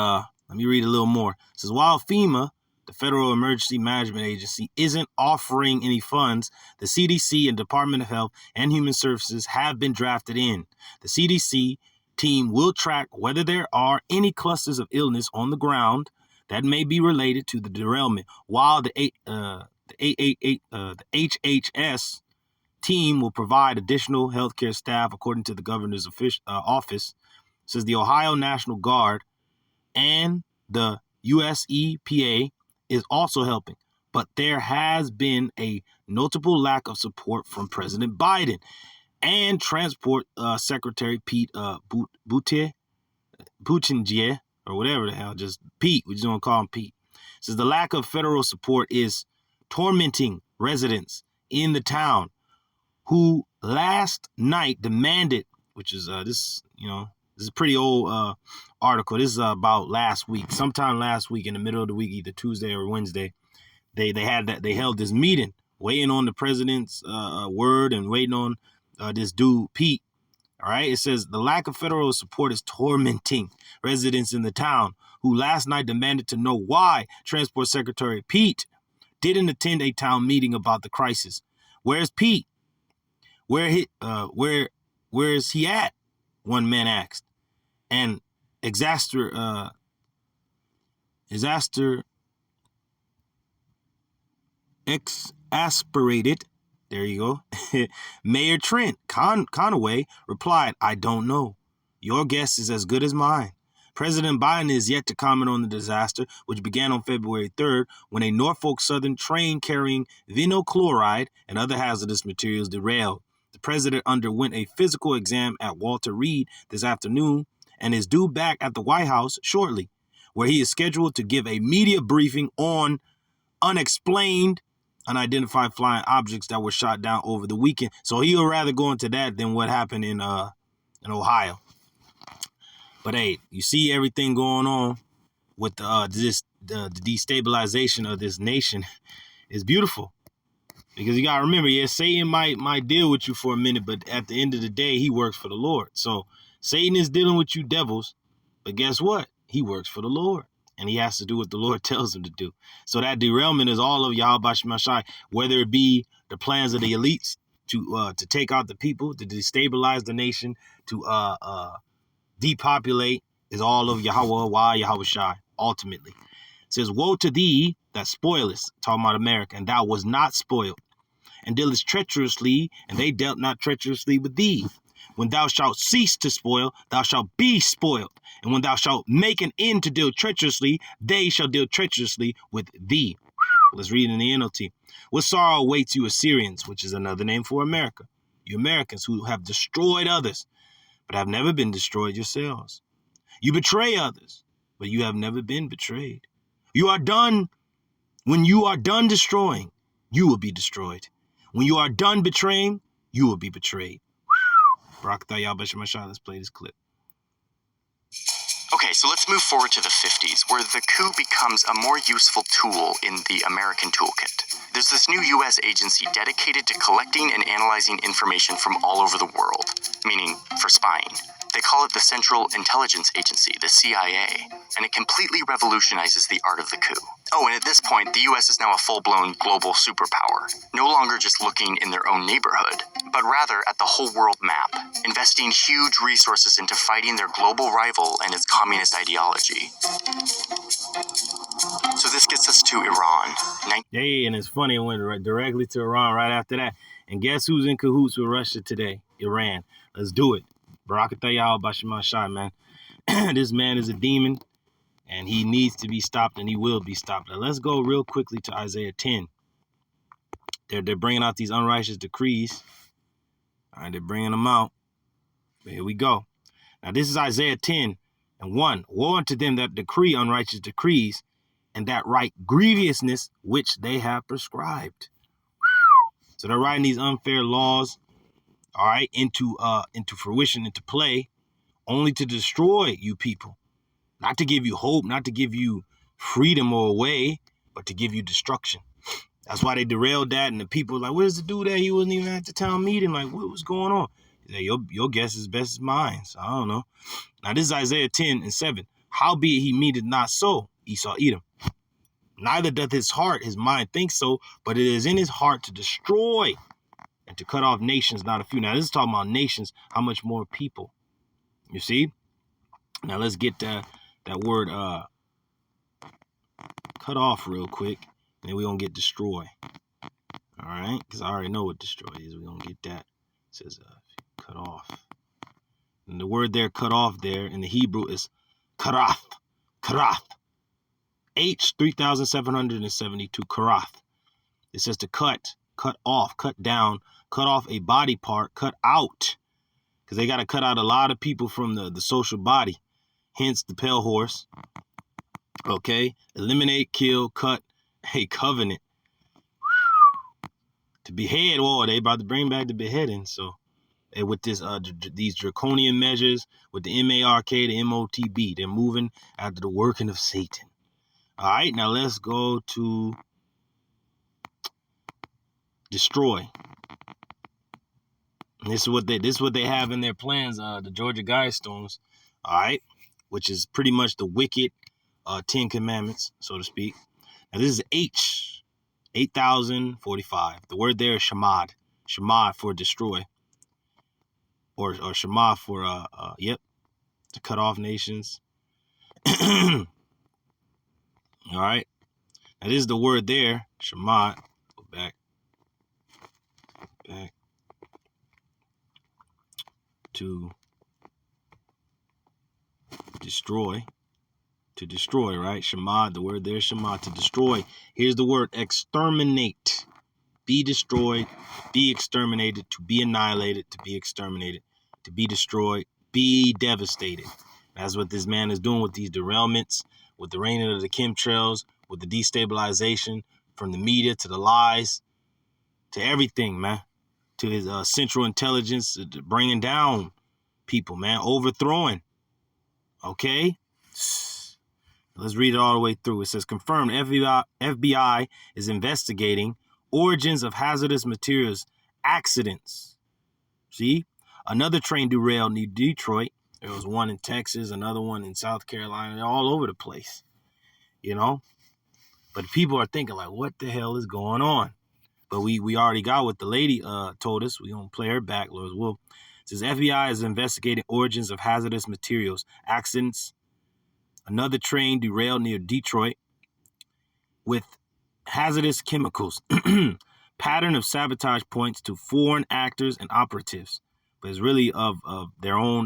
let me read a little more. It says while FEMA, the Federal Emergency Management Agency, isn't offering any funds, the CDC and Department of Health and Human Services have been drafted in. The CDC team will track whether there are any clusters of illness on the ground that may be related to the derailment, while the HHS team will provide additional healthcare staff, according to the governor's office. It says the Ohio National Guard and the US EPA is also helping, but there has been a notable lack of support from President Biden and Transport Secretary Pete Buttigieg, or whatever the hell, just Pete. We just want to call him Pete. It says the lack of federal support is tormenting residents in the town who last night demanded, which is this is a pretty old article. This is about last week, sometime last week in the middle of the week, either Tuesday or Wednesday. They held this meeting, waiting on the president's word and waiting on this dude Pete. All right, it says the lack of federal support is tormenting residents in the town who last night demanded to know why Transport Secretary Pete didn't attend a town meeting about the crisis. Where's Pete? Where is he at? One man asked. And exasperated there you go. Mayor Trent Conaway replied, I don't know. Your guess is as good as mine. President Biden is yet to comment on the disaster, which began on February 3rd when a Norfolk Southern train carrying vinyl chloride and other hazardous materials derailed. The president underwent a physical exam at Walter Reed this afternoon and is due back at the White House shortly, where he is scheduled to give a media briefing on unidentified flying objects that were shot down over the weekend. So he'll rather go into that than what happened in Ohio. But hey, you see everything going on with the destabilization of this nation is beautiful. Because you gotta remember, Satan might deal with you for a minute, but at the end of the day, he works for the Lord. So Satan is dealing with you devils, but guess what? He works for the Lord. And he has to do what the Lord tells him to do. So that derailment is all of YAHAWASHI, whether it be the plans of the elites to take out the people, to destabilize the nation, to depopulate, is all of YAHAWASHI, ultimately. It says, woe to thee that spoilest, talking about America, and thou was not spoiled, and dealest treacherously, and they dealt not treacherously with thee. When thou shalt cease to spoil, thou shalt be spoiled. And when thou shalt make an end to deal treacherously, they shall deal treacherously with thee. Let's read in the NLT. What sorrow awaits you Assyrians, which is another name for America, you Americans who have destroyed others, but have never been destroyed yourselves. You betray others, but you have never been betrayed. You are done. When you are done destroying, you will be destroyed. When you are done betraying, you will be betrayed. BARAK, let's play this clip.
Okay, so let's move forward to the 50s, where the coup becomes a more useful tool in the American toolkit. There's this new U.S. agency dedicated to collecting and analyzing information from all over the world, meaning for spying. They call it the Central Intelligence Agency, the CIA, and it completely revolutionizes the art of the coup. Oh, and at this point, the U.S. is now a full-blown global superpower, no longer just looking in their own neighborhood, but rather at the whole world map, investing huge resources into fighting their global rival and its communist ideology. So this gets us to Iran.
Yeah, and it's funny, it went directly to Iran right after that. And guess who's in cahoots with Russia today? Iran. Let's do it. BARAK, man. This man is a demon, and he needs to be stopped, and he will be stopped. Now, let's go real quickly to Isaiah 10. They're bringing out these unrighteous decrees. All right, they're bringing them out. But here we go. Now, this is Isaiah 10 and 1. Woe unto them that decree unrighteous decrees, and that write grievousness which they have prescribed. So they're writing these unfair laws, all right, into fruition, into play, only to destroy you people. Not to give you hope, not to give you freedom or a way, but to give you destruction. That's why they derailed that, and the people were like, where's the dude at? He wasn't even at the town meeting. Like, what was going on? Like, your guess is best as mine, so I don't know. Now, this is Isaiah 10 and 7. Howbeit he meaneth not so, Esau Edom. Neither doth his mind think so, but it is in his heart to destroy and to cut off nations, not a few. Now, this is talking about nations, how much more people? You see? Now, let's get that word cut off real quick, and then we're going to get destroy. All right? Because I already know what destroy is. We're going to get that. It says cut off. And the word there, cut off there, in the Hebrew is karath. Karath. H 3772, karath. It says to cut off, cut down, cut off a body part, cut out. Because they got to cut out a lot of people from the social body. Hence the pale horse. Okay, eliminate, kill, cut, a covenant to behead. Oh, they about to bring back the beheading. So, with this these draconian measures, with the MARK, the MOTB, they're moving after the working of Satan. All right, now let's go to destroy. And this is what they have in their plans. The Georgia Guidestones, all right, which is pretty much the wicked 10 Commandments, so to speak. Now this is 8045. The word there is shamad. Shamad for destroy. Or Shema for to cut off nations. All right. Now this is the word there, Shema. Go back to destroy. To destroy, right? Shema, the word there, Shema, to destroy. Here's the word exterminate. Be destroyed, be exterminated, to be annihilated, to be exterminated, to be destroyed, be devastated. That's what this man is doing with these derailments, with the raining of the chemtrails, with the destabilization from the media to the lies, to everything, man, to his central intelligence, bringing down people, man, overthrowing. Okay? Let's read it all the way through. It says, confirmed, FBI is investigating origins of hazardous materials accidents. See? Another train derailed near Detroit. There was one in Texas, another one in South Carolina. They're all over the place, you know? But people are thinking, like, what the hell is going on? But we already got what the lady told us. We're going to play her back, Lord's will. It says, FBI is investigating origins of hazardous materials accidents. Another train derailed near Detroit with hazardous chemicals. Pattern of sabotage points to foreign actors and operatives, but it's really of their own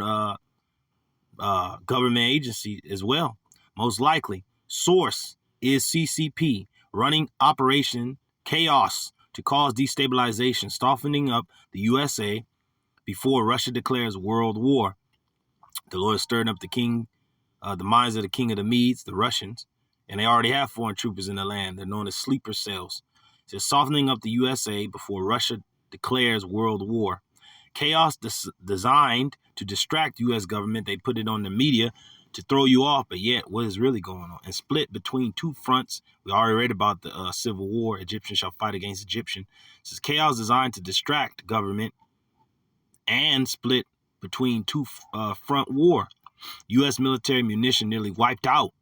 government agency as well. Most likely, source is CCP running Operation Chaos to cause destabilization, softening up the USA before Russia declares world war. The Lord is stirring up the minds of the king of the Medes, the Russians, and they already have foreign troopers in the land. They're known as sleeper cells. So softening up the USA before Russia declares world war. Chaos designed to distract U.S. government. They put it on the media to throw you off, but yet what is really going on? And split between two fronts. We already read about the civil war. Egyptian shall fight against Egyptian. It says chaos designed to distract government and split between two front war. U.S. military munition nearly wiped out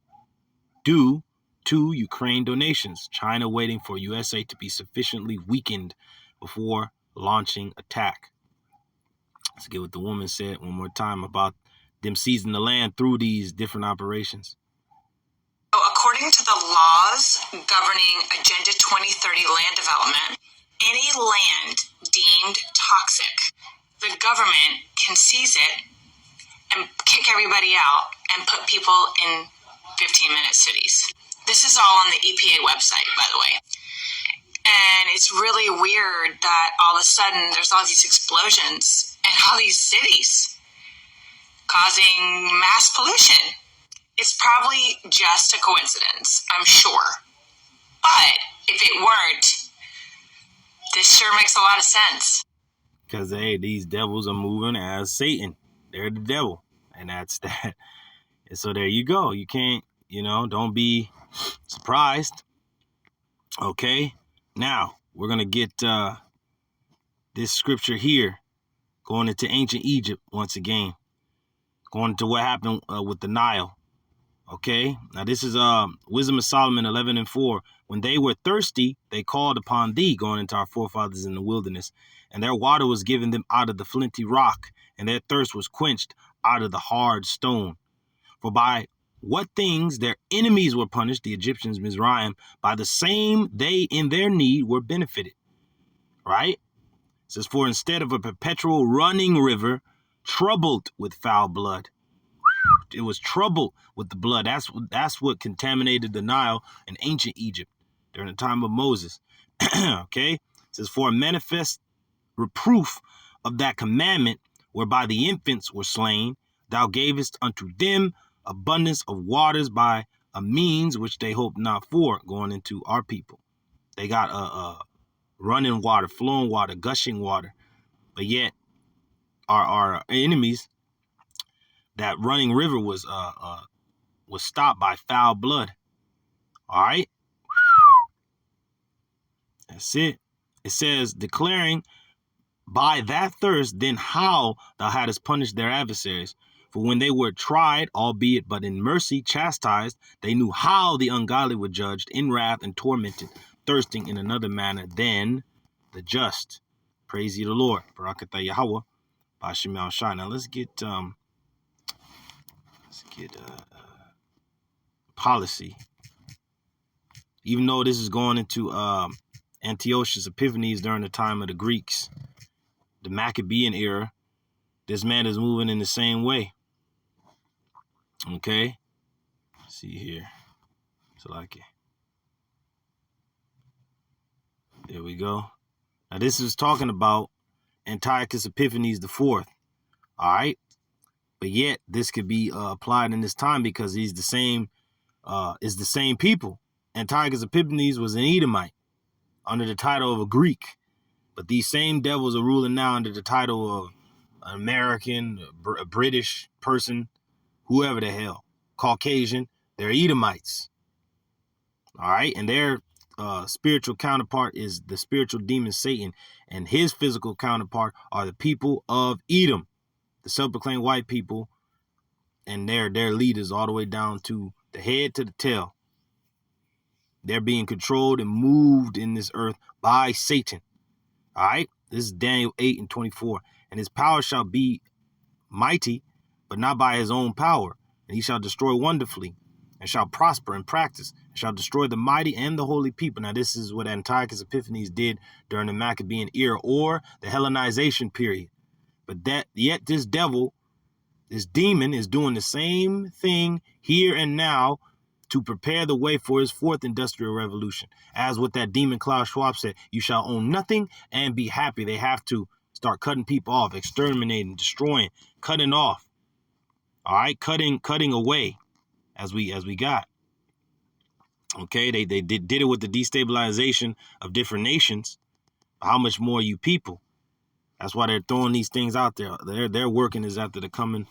due to Ukraine donations. China waiting for USA to be sufficiently weakened before launching attack. Let's get what the woman said one more time about them seizing the land through these different operations.
According to the laws governing Agenda 2030 land development, any land deemed toxic, the government can seize it and kick everybody out and put people in 15-minute cities. This is all on the EPA website, by the way. And it's really weird that all of a sudden there's all these explosions in all these cities causing mass pollution. It's probably just a coincidence, I'm sure. But if it weren't, this sure makes a lot of sense.
Because, hey, these devils are moving as Satan. They're the devil. And that's that. And so there you go. You can't, don't be surprised. Okay. Now, we're going to get this scripture here going into ancient Egypt once again. Going into what happened with the Nile. Okay. Now, this is Wisdom of Solomon 11:4. When they were thirsty, they called upon thee, going into our forefathers in the wilderness. And their water was given them out of the flinty rock, and their thirst was quenched out of the hard stone. For by what things their enemies were punished, the Egyptians, Mizraim, by the same they in their need were benefited. Right? It says, for instead of a perpetual running river, troubled with foul blood. It was troubled with the blood. That's what contaminated the Nile in ancient Egypt during the time of Moses. Okay? It says, for a manifest reproof of that commandment whereby the infants were slain, thou gavest unto them abundance of waters by a means which they hope not for, going into our people. They got running water, flowing water, gushing water. But yet our enemies, that running river was stopped by foul blood. All right. That's it. It says, declaring by that thirst, then how thou hadst punished their adversaries. For when they were tried, albeit but in mercy chastised, they knew how the ungodly were judged in wrath and tormented, thirsting in another manner than the just. Praise ye the Lord. BARAK YAHAWAH. BAHASHAM. Now let's get policy. Even though this is going into Antiochus Epiphanes during the time of the Greeks, the Maccabean era, this man is moving in the same way. Okay, let's see here. So like it. There we go. Now this is talking about Antiochus Epiphanes IV. All right, but yet this could be applied in this time because he's the same. Is the same people. Antiochus Epiphanes was an Edomite under the title of a Greek, but these same devils are ruling now under the title of an American, a British person, whoever the hell, Caucasian. They're Edomites. All right, and their spiritual counterpart is the spiritual demon Satan, and his physical counterpart are the people of Edom, the self-proclaimed white people, and their leaders all the way down to the head to the tail. They're being controlled and moved in this earth by Satan. All right, this is Daniel 8:24. And his power shall be mighty, but not by his own power. And he shall destroy wonderfully, and shall prosper in practice, and shall destroy the mighty and the holy people. Now, this is what Antiochus Epiphanes did during the Maccabean era, or the Hellenization period. But yet this devil, this demon, is doing the same thing here and now to prepare the way for his fourth industrial revolution. As what that demon Klaus Schwab said, you shall own nothing and be happy. They have to start cutting people off, exterminating, destroying, cutting off. All right, cutting away as we got. Okay, they did it with the destabilization of different nations. How much more you people? That's why they're throwing these things out there. Their working is after the coming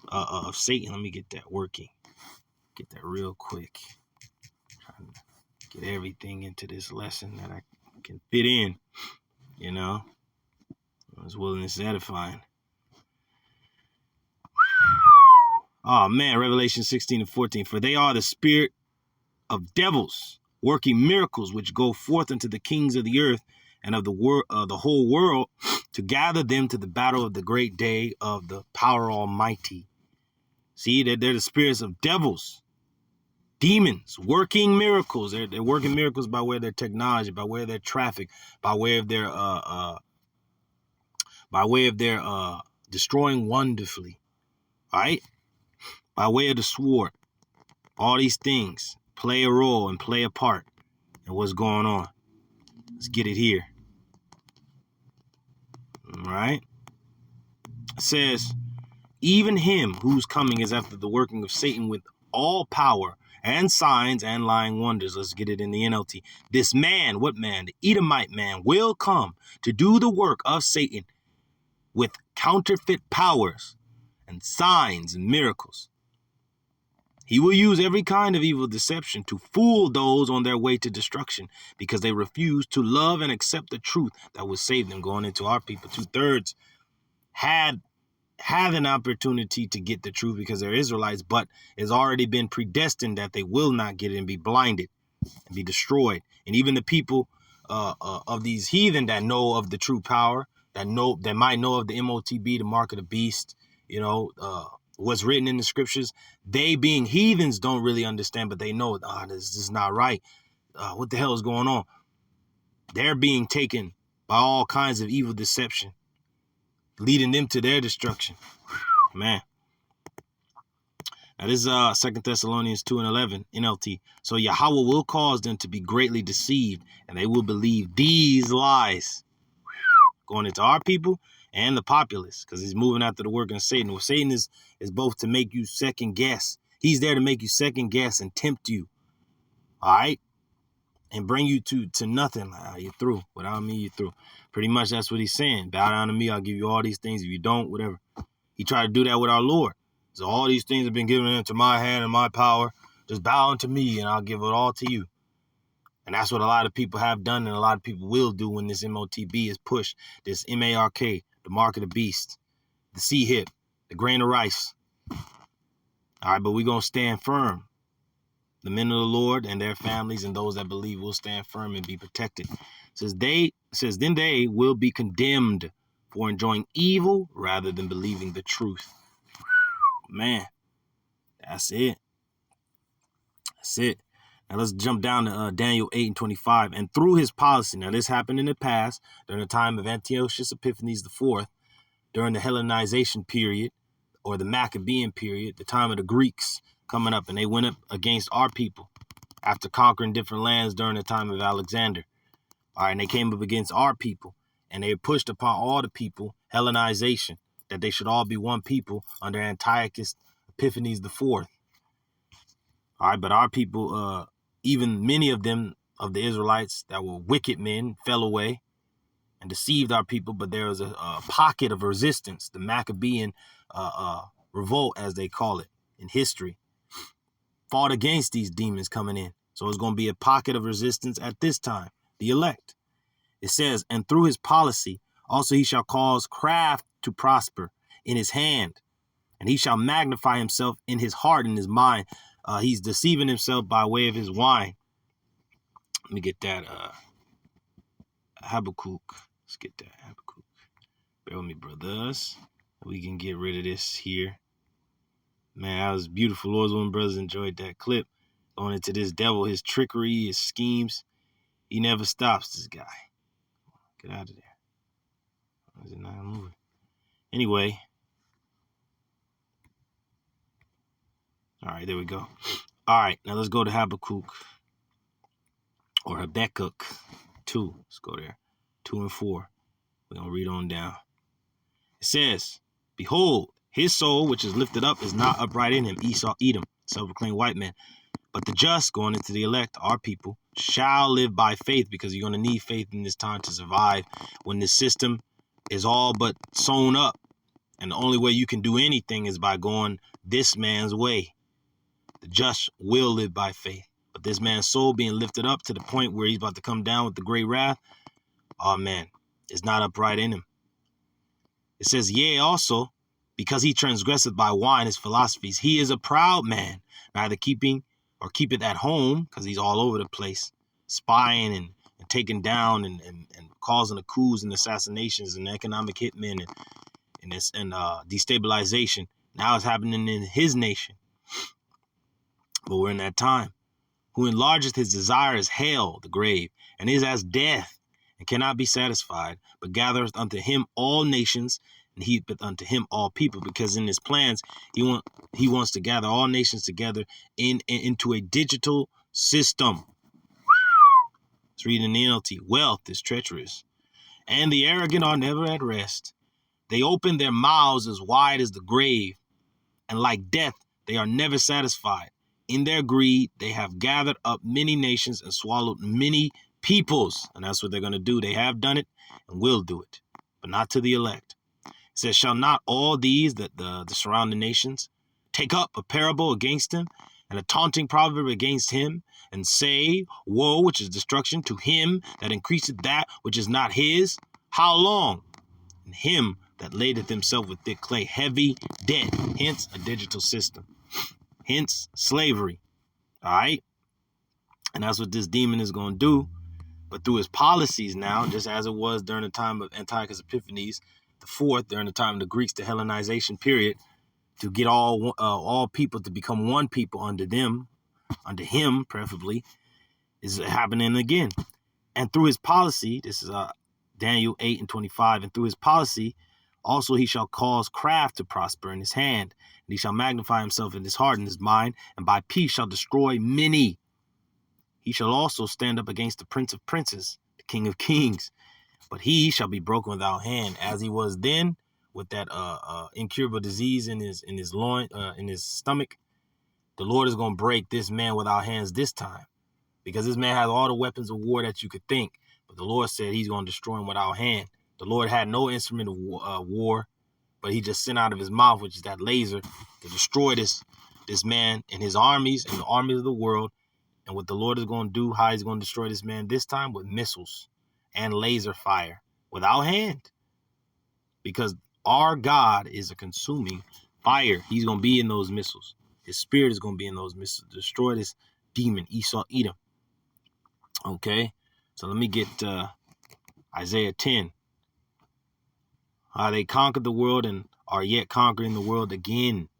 of Satan. Let me get that working. Get that real quick. Trying to get everything into this lesson that I can fit in, you know. As willingness is edifying. Oh man, Revelation 16:14. For they are the spirit of devils, working miracles which go forth unto the kings of the earth and of the whole world, to gather them to the battle of the great day of the power almighty. See, they're the spirits of devils. Demons working miracles. They're working miracles by way of their technology, by way of their traffic, by way of their destroying wonderfully. All right? By way of the sword. All these things play a role and play a part in what's going on. Let's get it here. All right? It says, even him whose coming is after the working of Satan with all power and signs and lying wonders. Let's get it in the NLT. This man, what man? The Edomite man will come to do the work of Satan with counterfeit powers and signs and miracles. He will use every kind of evil deception to fool those on their way to destruction because they refuse to love and accept the truth that would save them. Going into our people, 2/3 have an opportunity to get the truth because they're Israelites, but it's already been predestined that they will not get it and be blinded and be destroyed. And even the people of these heathen that know of the true power, that might know of the MOTB, the mark of the beast, you know, what's written in the scriptures, they being heathens don't really understand, but they know, this is not right. What the hell is going on? They're being taken by all kinds of evil deception, leading them to their destruction. Man. Now this is 2 Thessalonians 2:11 NLT. So Yahweh will cause them to be greatly deceived, and they will believe these lies. Going into our people and the populace, because he's moving after the work of Satan. Well, Satan is both to make you second guess He's there to make you second guess and tempt you. All right? And bring you to nothing. Like, you're through. Without me, you're through. Pretty much that's what he's saying. Bow down to me, I'll give you all these things. If you don't, whatever. He tried to do that with our Lord. So all these things have been given into my hand and my power. Just bow unto me and I'll give it all to you. And that's what a lot of people have done and a lot of people will do when this MOTB is pushed. This MARK, the mark of the beast, the sea hip, the grain of rice. All right, but we're going to stand firm. The men of the Lord and their families and those that believe will stand firm and be protected. It says, then they will be condemned for enjoying evil rather than believing the truth. Man, that's it. That's it. Now let's jump down to Daniel 8:25. And through his policy, now this happened in the past, during the time of Antiochus Epiphanes IV, during the Hellenization period, or the Maccabean period, the time of the Greeks coming up, and they went up against our people after conquering different lands during the time of Alexander. All right, and they came up against our people, and they pushed upon all the people Hellenization, that they should all be one people under Antiochus Epiphanes IV. All right, but our people, even many of them, of the Israelites that were wicked men, fell away and deceived our people, but there was a pocket of resistance, the Maccabean revolt, as they call it in history, fought against these demons coming in. So it's going to be a pocket of resistance at this time, the elect. It says, and through his policy, also he shall cause craft to prosper in his hand, and he shall magnify himself in his heart and his mind. He's deceiving himself by way of his wine. Let me get that Habakkuk. Let's get that Habakkuk. Bear with me, brothers. We can get rid of this here. Man, that was beautiful. Lord's willing, brothers enjoyed that clip. Going into this devil, his trickery, his schemes. He never stops, this guy. Get out of there. Why is it not moving? Anyway. All right, there we go. All right, now let's go to Habakkuk. Or Habakkuk 2. Let's go there. 2 and 4. We're going to read on down. It says, behold, his soul, which is lifted up, is not upright in him. Esau, Edom, self-proclaimed white man. But the just, going into the elect, our people, shall live by faith, because you're going to need faith in this time to survive when this system is all but sewn up. And the only way you can do anything is by going this man's way. The just will live by faith. But this man's soul being lifted up to the point where he's about to come down with the great wrath, oh man, it's not upright in him. It says, yea, also, because he transgresseth by wine his philosophies, he is a proud man, neither keepeth at home, because he's all over the place, spying and taking down and causing the coups and assassinations and economic hitmen and destabilization. Now it's happening in his nation. But we're in that time. Who enlargeth his desire is hell, the grave, and is as death, and cannot be satisfied, but gathereth unto him all nations, and heapeth unto him all people. Because in his plans, he wants to gather all nations together into a digital system. Let's read in the NLT. Wealth is treacherous, and the arrogant are never at rest. They open their mouths as wide as the grave, and like death, they are never satisfied. In their greed, they have gathered up many nations and swallowed many peoples. And that's what they're going to do. They have done it and will do it, but not to the elect. It says, shall not all these, the surrounding nations, take up a parable against him and a taunting proverb against him, and say, woe, which is destruction, to him that increaseth that which is not his? How long? And him that ladeth himself with thick clay, heavy debt, hence a digital system. Hence slavery. All right. And that's what this demon is going to do. But through his policies now, just as it was during the time of Antiochus Epiphanes IV, during the time of the Greeks, the Hellenization period, to get all people to become one people under him, preferably, is happening again. And through his policy, this is Daniel 8:25, and through his policy, also he shall cause craft to prosper in his hand, and he shall magnify himself in his heart and his mind, and by peace shall destroy many. He shall also stand up against the prince of princes, the king of kings, but he shall be broken without hand, as he was then with that incurable disease in his loin, in his stomach. the Lord is going to break this man with our hands this time, because this man has all the weapons of war that you could think. But the Lord said he's going to destroy him with our hand. The Lord had no instrument of war, but he just sent out of his mouth, which is that laser, to destroy this man and his armies and the armies of the world. And what the Lord is going to do, how he's going to destroy this man this time, with missiles and laser fire without hand. Because our God is a consuming fire. He's going to be in those missiles. His spirit is going to be in those missiles. Destroy this demon, Esau, Edom. Okay, so let me get Isaiah 10. They conquered the world and are yet conquering the world again.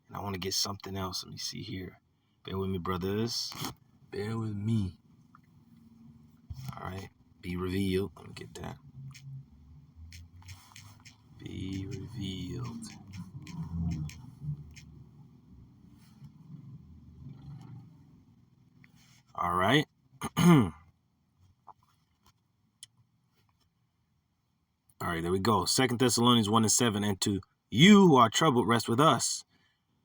And I want to get something else. Let me see here. Bear with me, brothers. Bear with me. All right. Be revealed. Let me get that. Be revealed. All right. All right, there we go. 2 Thessalonians 1:7. And to you who are troubled, rest with us,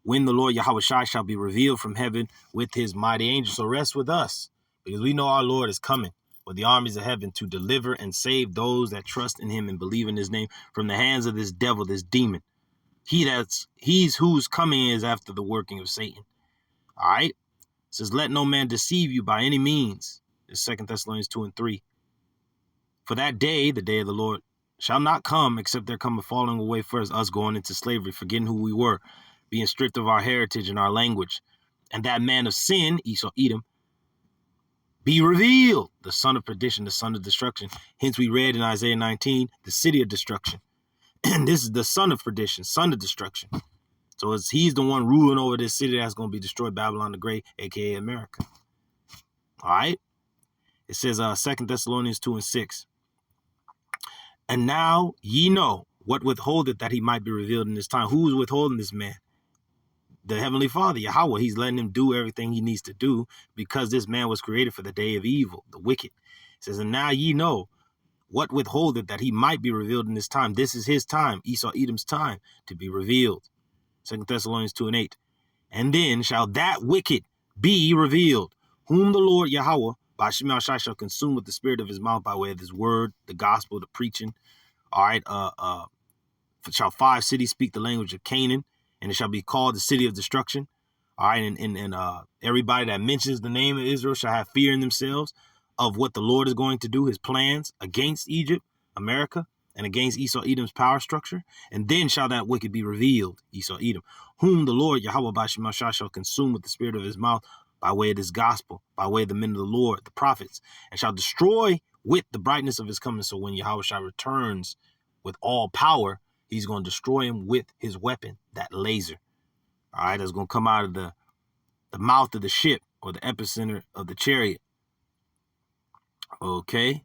when the Lord YAHAWASHI shall be revealed from heaven with his mighty angels. So rest with us, because we know our Lord is coming with the armies of heaven to deliver and save those that trust in him and believe in his name from the hands of this devil, this demon. He's whose coming is after the working of Satan. All right. It says, let no man deceive you by any means. It's 2 Thessalonians 2:3. For that day, the day of the Lord, shall not come except there come a falling away first, us going into slavery, forgetting who we were, being stripped of our heritage and our language. And that man of sin, Esau, Edom, be revealed, the son of perdition, the son of destruction. Hence we read in Isaiah 19, the city of destruction. And this is the son of perdition, son of destruction. So he's the one ruling over this city that's going to be destroyed, Babylon the Great, a.k.a. America. All right. It says 2 Thessalonians 2:6. And now ye know what withholdeth that he might be revealed in this time. Who is withholding this man? The Heavenly Father, Yahweh. He's letting him do everything he needs to do, because this man was created for the day of evil, the wicked. It says, and now ye know what withholdeth that he might be revealed in this time. This is his time, Esau, Edom's time, to be revealed. 2 Thessalonians 2:8. And then shall that wicked be revealed, whom the Lord Yahweh BAHASHAM shall consume with the spirit of his mouth by way of his word, the gospel, the preaching. All right. Shall 5 cities speak the language of Canaan, and it shall be called the city of destruction. All right. And everybody that mentions the name of Israel shall have fear in themselves of what the Lord is going to do, his plans against Egypt, America, and against Esau, Edom's power structure. And then shall that wicked be revealed, Esau, Edom, whom the Lord Yahweh BAHASHAM shall consume with the spirit of his mouth by way of this gospel, by way of the men of the Lord, the prophets, and shall destroy with the brightness of his coming. So when Yahweh returns with all power, he's going to destroy him with his weapon, that laser. All right, that's going to come out of the mouth of the ship, or the epicenter of the chariot. Okay.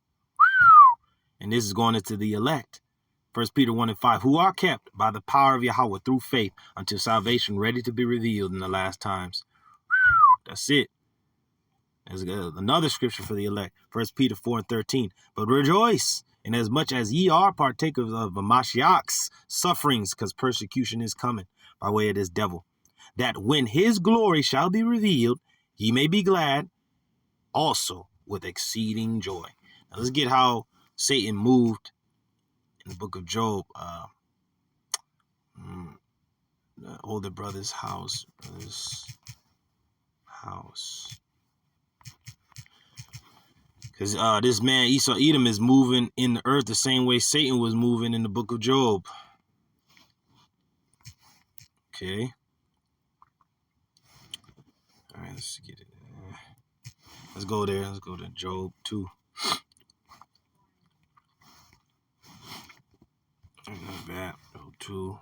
And this is going into the elect. 1 Peter 1:5, who are kept by the power of Yahweh through faith until salvation, ready to be revealed in the last times. That's it. There's another scripture for the elect. 1 Peter 4:13. But rejoice, inasmuch as ye are partakers of Mashiach's sufferings, because persecution is coming by way of this devil, that when his glory shall be revealed, ye may be glad also with exceeding joy. Now let's get how Satan moved in the book of Job. The older brother's house. Because this man, Esau, Edom, is moving in the earth the same way Satan was moving in the book of Job. Okay. All right, let's get it. Let's go there. Let's go to Job 2. Not bad. Job 2.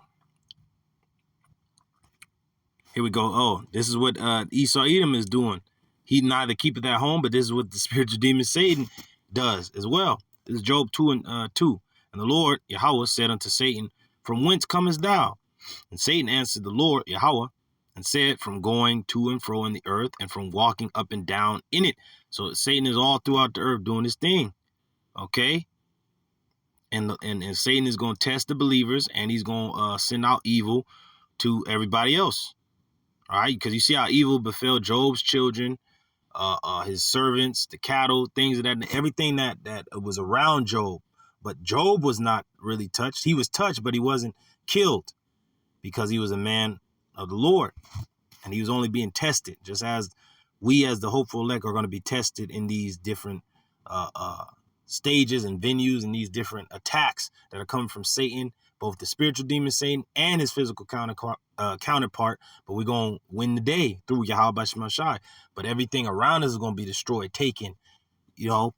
Here we go. Oh, this is what Esau, Edom is doing. He neither keepeth at home, but this is what the spiritual demon Satan does as well. This is Job 2:2. And the Lord Yahweh said unto Satan, from whence comest thou? And Satan answered the Lord Yahweh and said, from going to and fro in the earth, and from walking up and down in it. So Satan is all throughout the earth doing his thing. Okay. And Satan is going to test the believers, and he's going to send out evil to everybody else. All right, because you see how evil befell Job's children, his servants, the cattle, things of that, everything that was around Job. But Job was not really touched. He was touched, but he wasn't killed because he was a man of the Lord, and he was only being tested, just as we as the hopeful elect are going to be tested in these different stages and venues and these different attacks that are coming from Satan, both the spiritual demon Satan and his physical counterpart. But we're going to win the day through YAHAWASHI. But everything around us is going to be destroyed, taken,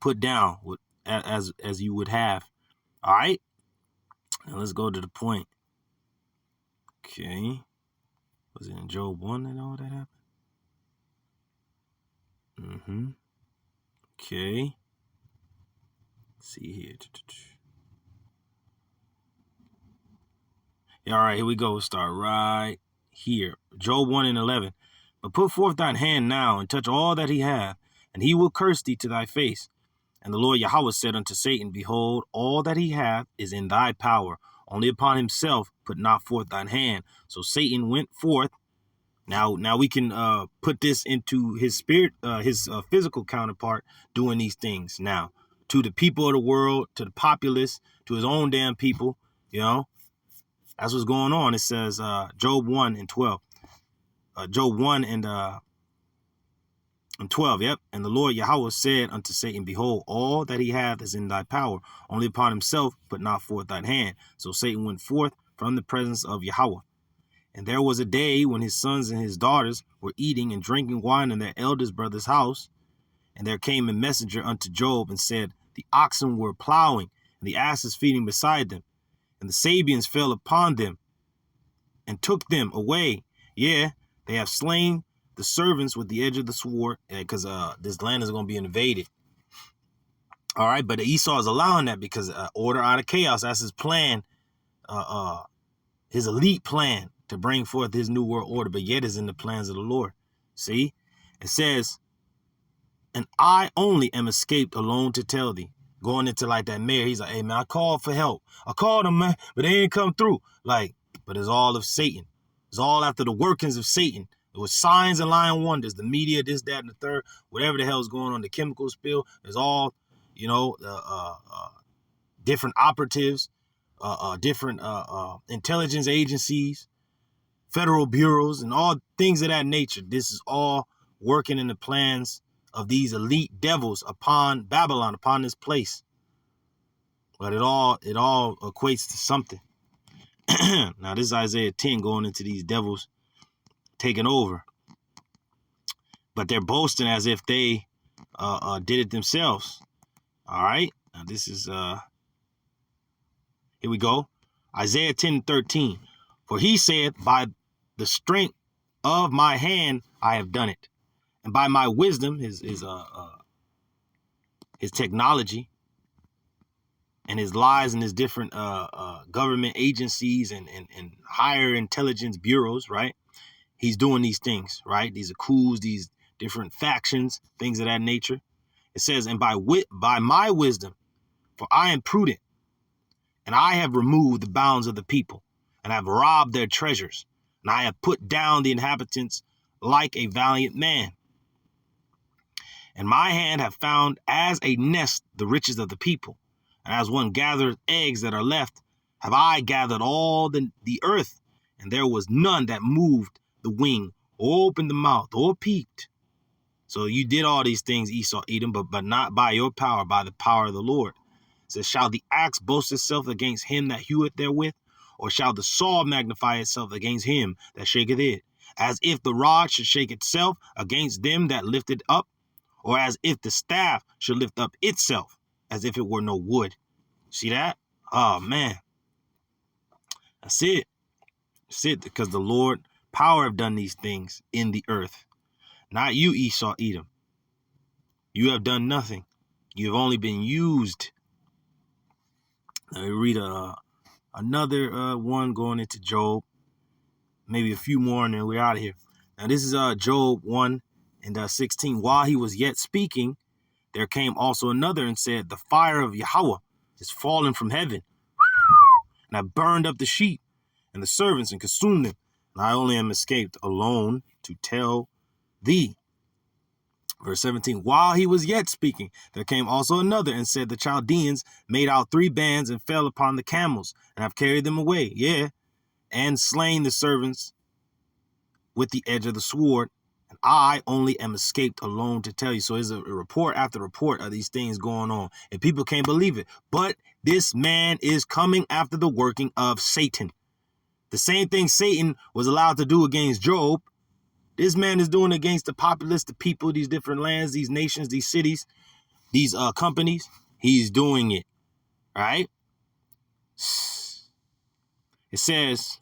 put down as you would have. All right. Now let's go to the point. Okay. Was it in Job 1 that all that happened? Okay. Let's see here. Yeah, all right, here we go. We'll start right here. Job 1:11. But put forth thine hand now and touch all that he hath, and he will curse thee to thy face. And the Lord Yahweh said unto Satan, Behold, all that he hath is in thy power. Only upon himself put not forth thine hand. So Satan went forth. Now we can put this into his spirit, his physical counterpart doing these things now to the people of the world, to the populace, to his own damn people. That's what's going on. It says Job 1:12. Job 1:12. Yep. And the Lord Yahweh said unto Satan, Behold, all that he hath is in thy power. Only upon himself put not forth thine hand. So Satan went forth from the presence of Yahweh. And there was a day when his sons and his daughters were eating and drinking wine in their eldest brother's house. And there came a messenger unto Job and said, The oxen were plowing, and the asses feeding beside them. And the Sabians fell upon them and took them away. Yeah, they have slain the servants with the edge of the sword, because this land is going to be invaded. All right, but Esau is allowing that because order out of chaos. That's his plan, his elite plan to bring forth his new world order, but yet is in the plans of the Lord. See, it says, and I only am escaped alone to tell thee. Going into like that mayor, he's like, hey, man, I called for help. I called them, man, but they didn't come through. But it's all of Satan. It's all after the workings of Satan. It was signs and lying wonders, the media, this, that, and the third, whatever the hell is going on, the chemical spill. There's all, different operatives, different intelligence agencies, federal bureaus, and all things of that nature. This is all working in the plans of these elite devils upon Babylon, upon this place. But it all equates to something. Now this is Isaiah 10 going into these devils taking over. But they're boasting as if they did it themselves. All right. Now this is here we go. Isaiah 10:13. For he said, by the strength of my hand I have done it. And by my wisdom, his technology and his lies and his different government agencies and higher intelligence bureaus, right? He's doing these things, right? These are coups, these different factions, things of that nature. It says, and by my wisdom, for I am prudent, and I have removed the bounds of the people, and I have robbed their treasures, and I have put down the inhabitants like a valiant man. And my hand have found as a nest the riches of the people. And as one gathers eggs that are left, have I gathered all the earth. And there was none that moved the wing, or opened the mouth, or peeped. So you did all these things, Esau, Edom, but not by your power, by the power of the Lord. It says, shall the axe boast itself against him that heweth therewith? Or shall the saw magnify itself against him that shaketh it? As if the rod should shake itself against them that lift it up? Or as if the staff should lift up itself, as if it were no wood. See that? Oh, man. That's it. That's it, because the Lord power have done these things in the earth. Not you, Esau, Edom. You have done nothing. You have only been used. Let me read another one going into Job. Maybe a few more, and then we're out of here. Now, this is Job 1:16. While he was yet speaking, there came also another and said, the fire of Yahweh is fallen from heaven. And I burned up the sheep and the servants and consumed them. And I only am escaped alone to tell thee. Verse 17, while he was yet speaking, there came also another and said, the Chaldeans made out 3 bands and fell upon the camels and have carried them away, and slain the servants with the edge of the sword. And I only am escaped alone to tell you. So there's a report after report of these things going on, and people can't believe it. But this man is coming after the working of Satan. The same thing Satan was allowed to do against Job, this man is doing against the populace, the people, these different lands, these nations, these cities, these companies. He's doing it, right? It says,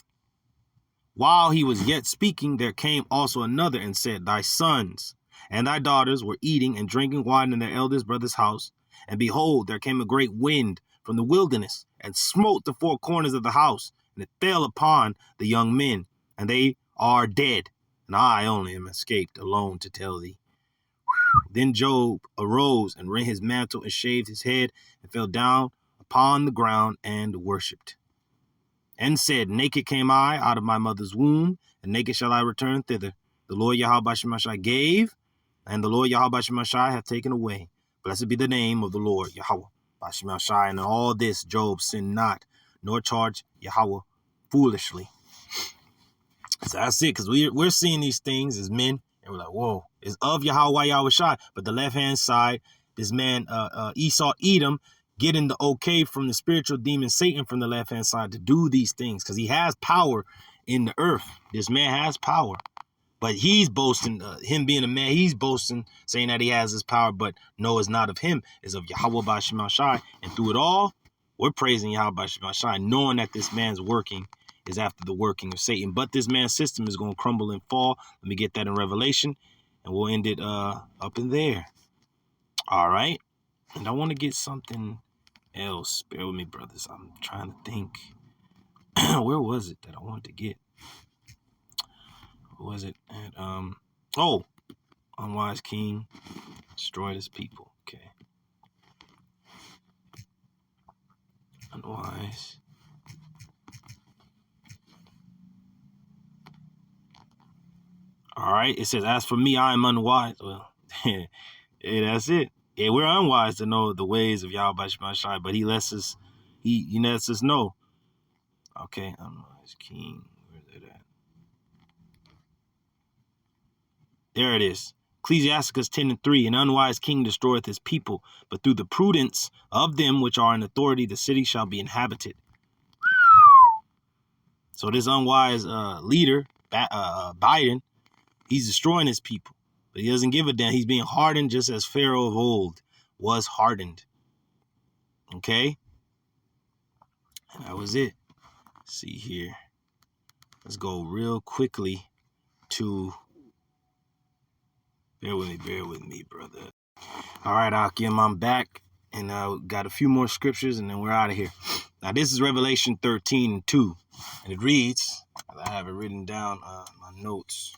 while he was yet speaking, there came also another and said, thy sons and thy daughters were eating and drinking wine in their eldest brother's house. And behold, there came a great wind from the wilderness and smote the 4 corners of the house, and it fell upon the young men, and they are dead. And I only am escaped alone to tell thee. Then Job arose and rent his mantle and shaved his head and fell down upon the ground and worshipped. And said, naked came I out of my mother's womb, and naked shall I return thither. The Lord YAHAWASHI gave, and the Lord YAHAWASHI hath taken away. Blessed be the name of the Lord YAHAWASHI. And in all this Job sinned not, nor charged Yahweh foolishly. So that's it, because we're seeing these things as men, and we're like, whoa, it's of YAHAWASHI. But the left-hand side, this man, Esau, Edom, getting the okay from the spiritual demon Satan from the left-hand side to do these things, because he has power in the earth. This man has power. But he's boasting, him being a man, he's boasting, saying that he has this power, but no, it's not of him, it's of YAHAWASHI. And through it all, we're praising YAHAWASHI, knowing that this man's working is after the working of Satan. But this man's system is going to crumble and fall. Let me get that in Revelation, and we'll end it up in there. All right. And I want to get something else. Bear with me, brothers. I'm trying to think. Where was it that I wanted to get? What was it? And, unwise king destroyed his people. Okay. Unwise. All right. It says, as for me, I am unwise. Well, yeah, that's it. Yeah, we're unwise to know the ways of YAHAWASHI, but he lets us know. Okay, unwise king. Where's it at? There it is. Ecclesiasticus 10:3, an unwise king destroyeth his people, but through the prudence of them which are in authority, the city shall be inhabited. So this unwise leader, Biden, he's destroying his people, but he doesn't give a damn. He's being hardened just as Pharaoh of old was hardened. Okay? And that was it. Let's see here. Let's go real quickly to... Bear with me, brother. All right, Akim, I'm back, and got a few more scriptures, and then we're out of here. Now, this is Revelation 13:2, and it reads, I have it written down my notes,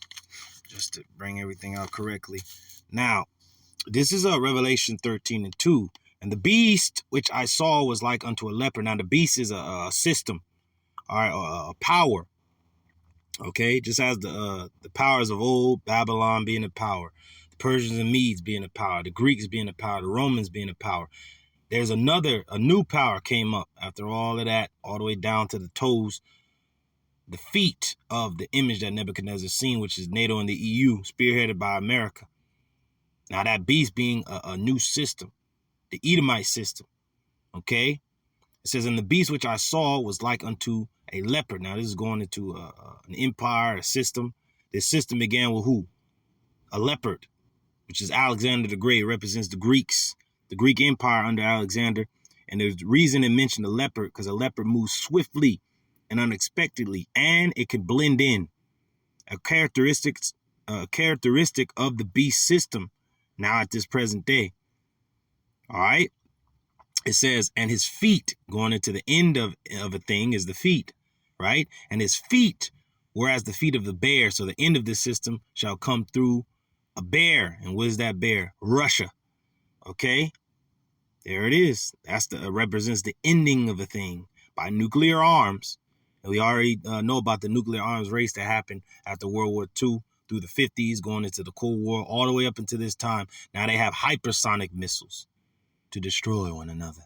just to bring everything out correctly. Now, this is Revelation 13:2, and the beast which I saw was like unto a leopard. Now, the beast is a system, all right, a power. Okay, just as the powers of old, Babylon being a power, the Persians and Medes being a power, the Greeks being a power, the Romans being a power. There's a new power came up after all of that, all the way down to the toes, the feet of the image that Nebuchadnezzar seen, which is NATO and the EU, spearheaded by America. Now that beast being a new system, the Edomite system. Okay, it says, and the beast which I saw was like unto a leopard. Now, this is going into an empire, a system. This system began with who? A leopard, which is Alexander the Great, represents the Greeks, the Greek Empire under Alexander. And there's reason it mentioned a leopard, because a leopard moves swiftly and unexpectedly, and it can blend in. A characteristic of the beast system now at this present day. All right. It says, and his feet, going into the end of a thing is the feet, right? And his feet, whereas the feet of the bear. So the end of this system shall come through a bear. And what is that bear? Russia. Okay, there it is. That's represents the ending of a thing by nuclear arms. And we already know about the nuclear arms race that happened after World War II through through the 50s, going into the Cold War, all the way up into this time. Now they have hypersonic missiles to destroy one another,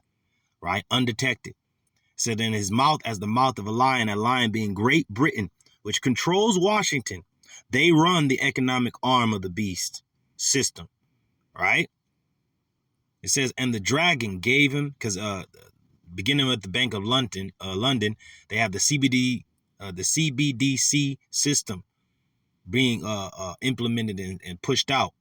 right? Undetected. Said in his mouth as the mouth of a lion, that lion being Great Britain, which controls Washington. They run the economic arm of the beast system, right? It says, and the dragon gave him, because beginning with the Bank of London, they have the CBDC system being implemented and pushed out.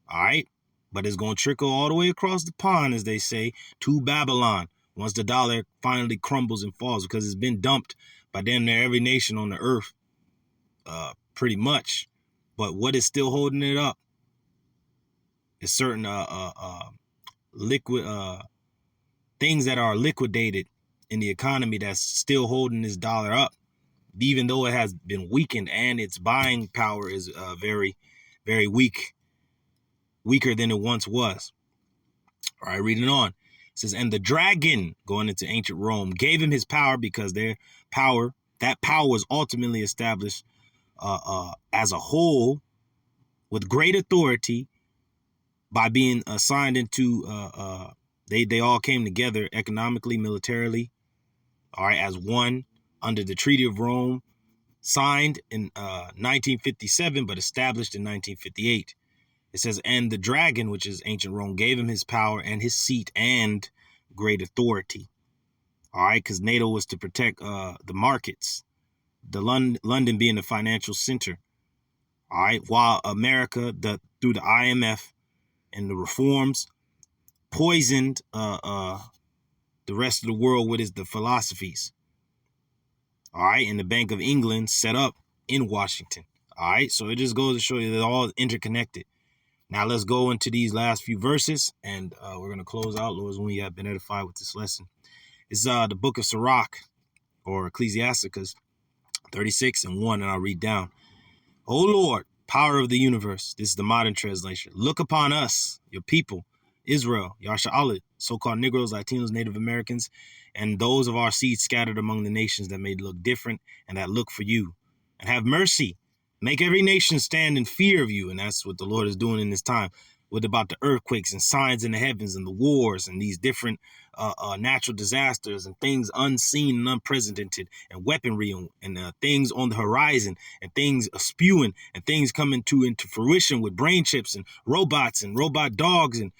All right. But it's going to trickle all the way across the pond, as they say, to Babylon once the dollar finally crumbles and falls, because it's been dumped by damn near every nation on the earth, pretty much. But what is still holding it up is certain liquid things that are liquidated in the economy that's still holding this dollar up, even though it has been weakened and its buying power is very, very weak, weaker than it once was. All right, reading on. It says, and the dragon, going into ancient Rome, gave him his power, because that power was ultimately established as a whole with great authority by being assigned into, they all came together economically, militarily, all right, as one under the Treaty of Rome, signed in 1957, but established in 1958. It says, and the dragon, which is ancient Rome, gave him his power and his seat and great authority. All right, because NATO was to protect the markets, the London being the financial center. All right, while America, through the IMF and the reforms, poisoned the rest of the world with the philosophies. All right, and the Bank of England set up in Washington. All right, so it just goes to show you they're all interconnected. Now let's go into these last few verses, and we're going to close out, Lord, when we have been edified with this lesson. It's the book of Sirach, or Ecclesiasticus 36:1, and I'll read down. O Lord, power of the universe, this is the modern translation, look upon us, your people, Israel, YAHAWASHI, so-called Negroes, Latinos, Native Americans, and those of our seed scattered among the nations that may look different and that look for you. And have mercy. Make every nation stand in fear of you. And that's what the Lord is doing in this time. With about the earthquakes and signs in the heavens and the wars and these different natural disasters and things unseen and unprecedented and weaponry and things on the horizon and things spewing and things coming into fruition with brain chips and robots and robot dogs and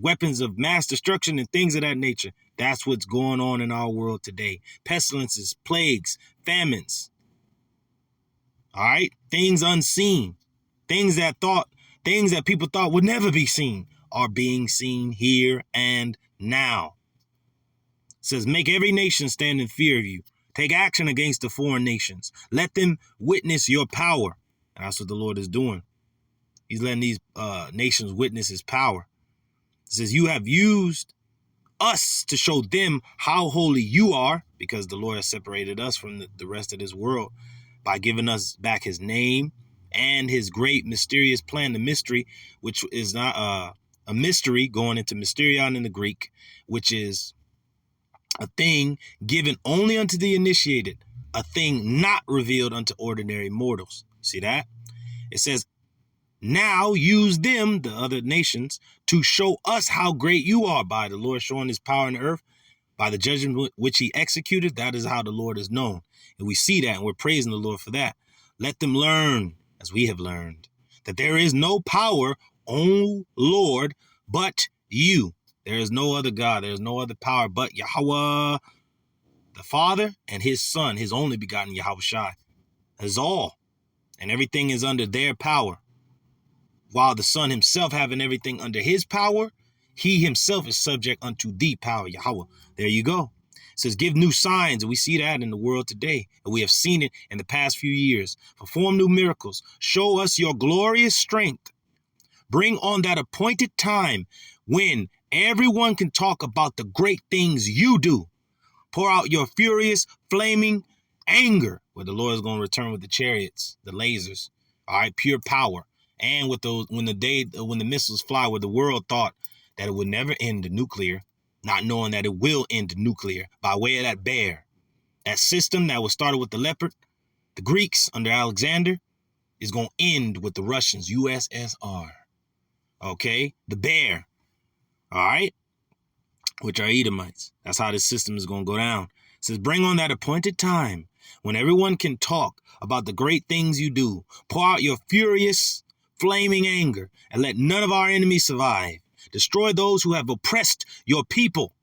weapons of mass destruction and things of that nature. That's what's going on in our world today. Pestilences, plagues, famines. All right. Things unseen, things that people thought would never be seen are being seen here and now. It says, make every nation stand in fear of you. Take action against the foreign nations. Let them witness your power. And that's what the Lord is doing. He's letting these nations witness his power. It says, you have used us to show them how holy you are, because the Lord has separated us from the rest of this world by giving us back his name and his great mysterious plan, the mystery, which is not a mystery, going into mysterion in the Greek, which is a thing given only unto the initiated, a thing not revealed unto ordinary mortals. See that? It says, now use them, the other nations, to show us how great you are, by the Lord showing his power in the earth, by the judgment which he executed. That is how the Lord is known. And we see that, and we're praising the Lord for that. Let them learn, as we have learned, that there is no power, O Lord, but you. There is no other God. There is no other power but Yahawah, the Father, and his Son, his only begotten YAHAWASHI. That is all. And everything is under their power. While the Son himself having everything under his power, he himself is subject unto the power, Yahweh. There you go. It says, give new signs. And we see that in the world today. And we have seen it in the past few years. Perform new miracles. Show us your glorious strength. Bring on that appointed time when everyone can talk about the great things you do. Pour out your furious, flaming anger, where the Lord is going to return with the chariots, the lasers, all right, pure power. And with those, when the missiles fly, where the world thought that it would never end the nuclear, not knowing that it will end the nuclear by way of that bear, that system that was started with the leopard, the Greeks under Alexander, is going to end with the Russians, USSR. Okay? The bear. All right? Which are Edomites. That's how this system is going to go down. It says, bring on that appointed time when everyone can talk about the great things you do. Pour out your furious, flaming anger and let none of our enemies survive. Destroy those who have oppressed your people.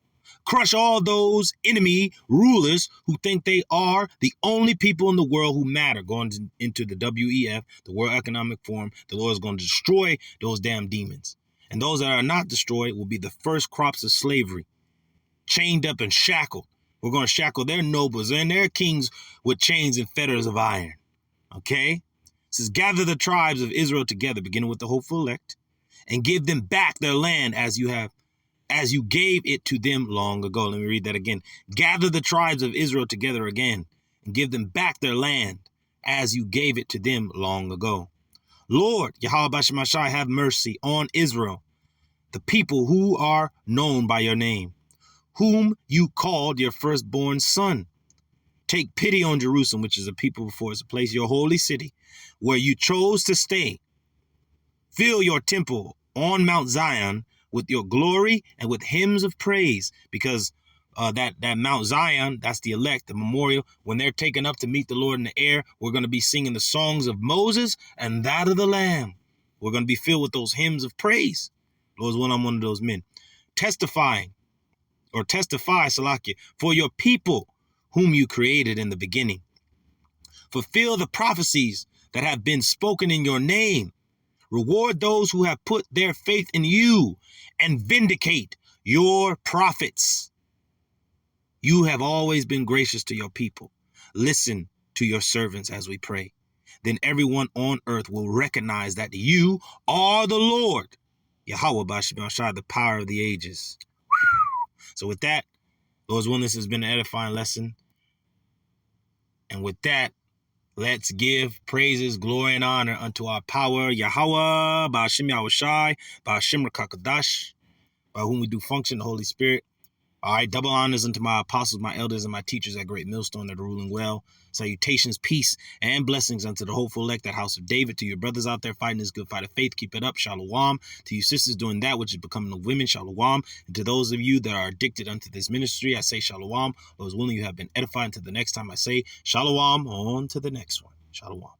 Crush all those enemy rulers who think they are the only people in the world who matter. Going into the WEF, the World Economic Forum, the Lord is going to destroy those damn demons. And those that are not destroyed will be the first crops of slavery, chained up and shackled. We're going to shackle their nobles and their kings with chains and fetters of iron. Okay? It says, gather the tribes of Israel together, beginning with the hopeful elect, and give them back their land as you gave it to them long ago. Let me read that again. Gather the tribes of Israel together again, and give them back their land as you gave it to them long ago. Lord, YAHAWASHI, have mercy on Israel, the people who are known by your name, whom you called your firstborn son. Take pity on Jerusalem, which is a people before it's a place, your holy city, where you chose to stay. Fill your temple on Mount Zion with your glory and with hymns of praise, because that Mount Zion, that's the elect, the memorial, when they're taken up to meet the Lord in the air, we're going to be singing the songs of Moses and that of the Lamb. We're going to be filled with those hymns of praise. Lord's willing, I'm one of those men. Testify, Salakia, for your people whom you created in the beginning. Fulfill the prophecies that have been spoken in your name. Reward those who have put their faith in you and vindicate your prophets. You have always been gracious to your people. Listen to your servants as we pray. Then everyone on earth will recognize that you are the Lord, YAHAWAH, the power of the ages. So with that, Lord's willing, this has been an edifying lesson. And with that, let's give praises, glory, and honor unto our power, YAHAWAH, BAHASHAM, YAHAWASHI, BAHASHAM, QADASH, by whom we do function, the Holy Spirit. All right, double honors unto my apostles, my elders, and my teachers at Great Millstone that are ruling well. Salutations, peace, and blessings unto the hopeful elect, that house of David. To your brothers out there fighting this good fight of faith, keep it up, Shalawam. To you sisters doing that which is becoming of women, Shalawam. And to those of you that are addicted unto this ministry, I say Shalawam. Those willing, you have been edified. Until the next time, I say Shalawam. On to the next one. Shalawam.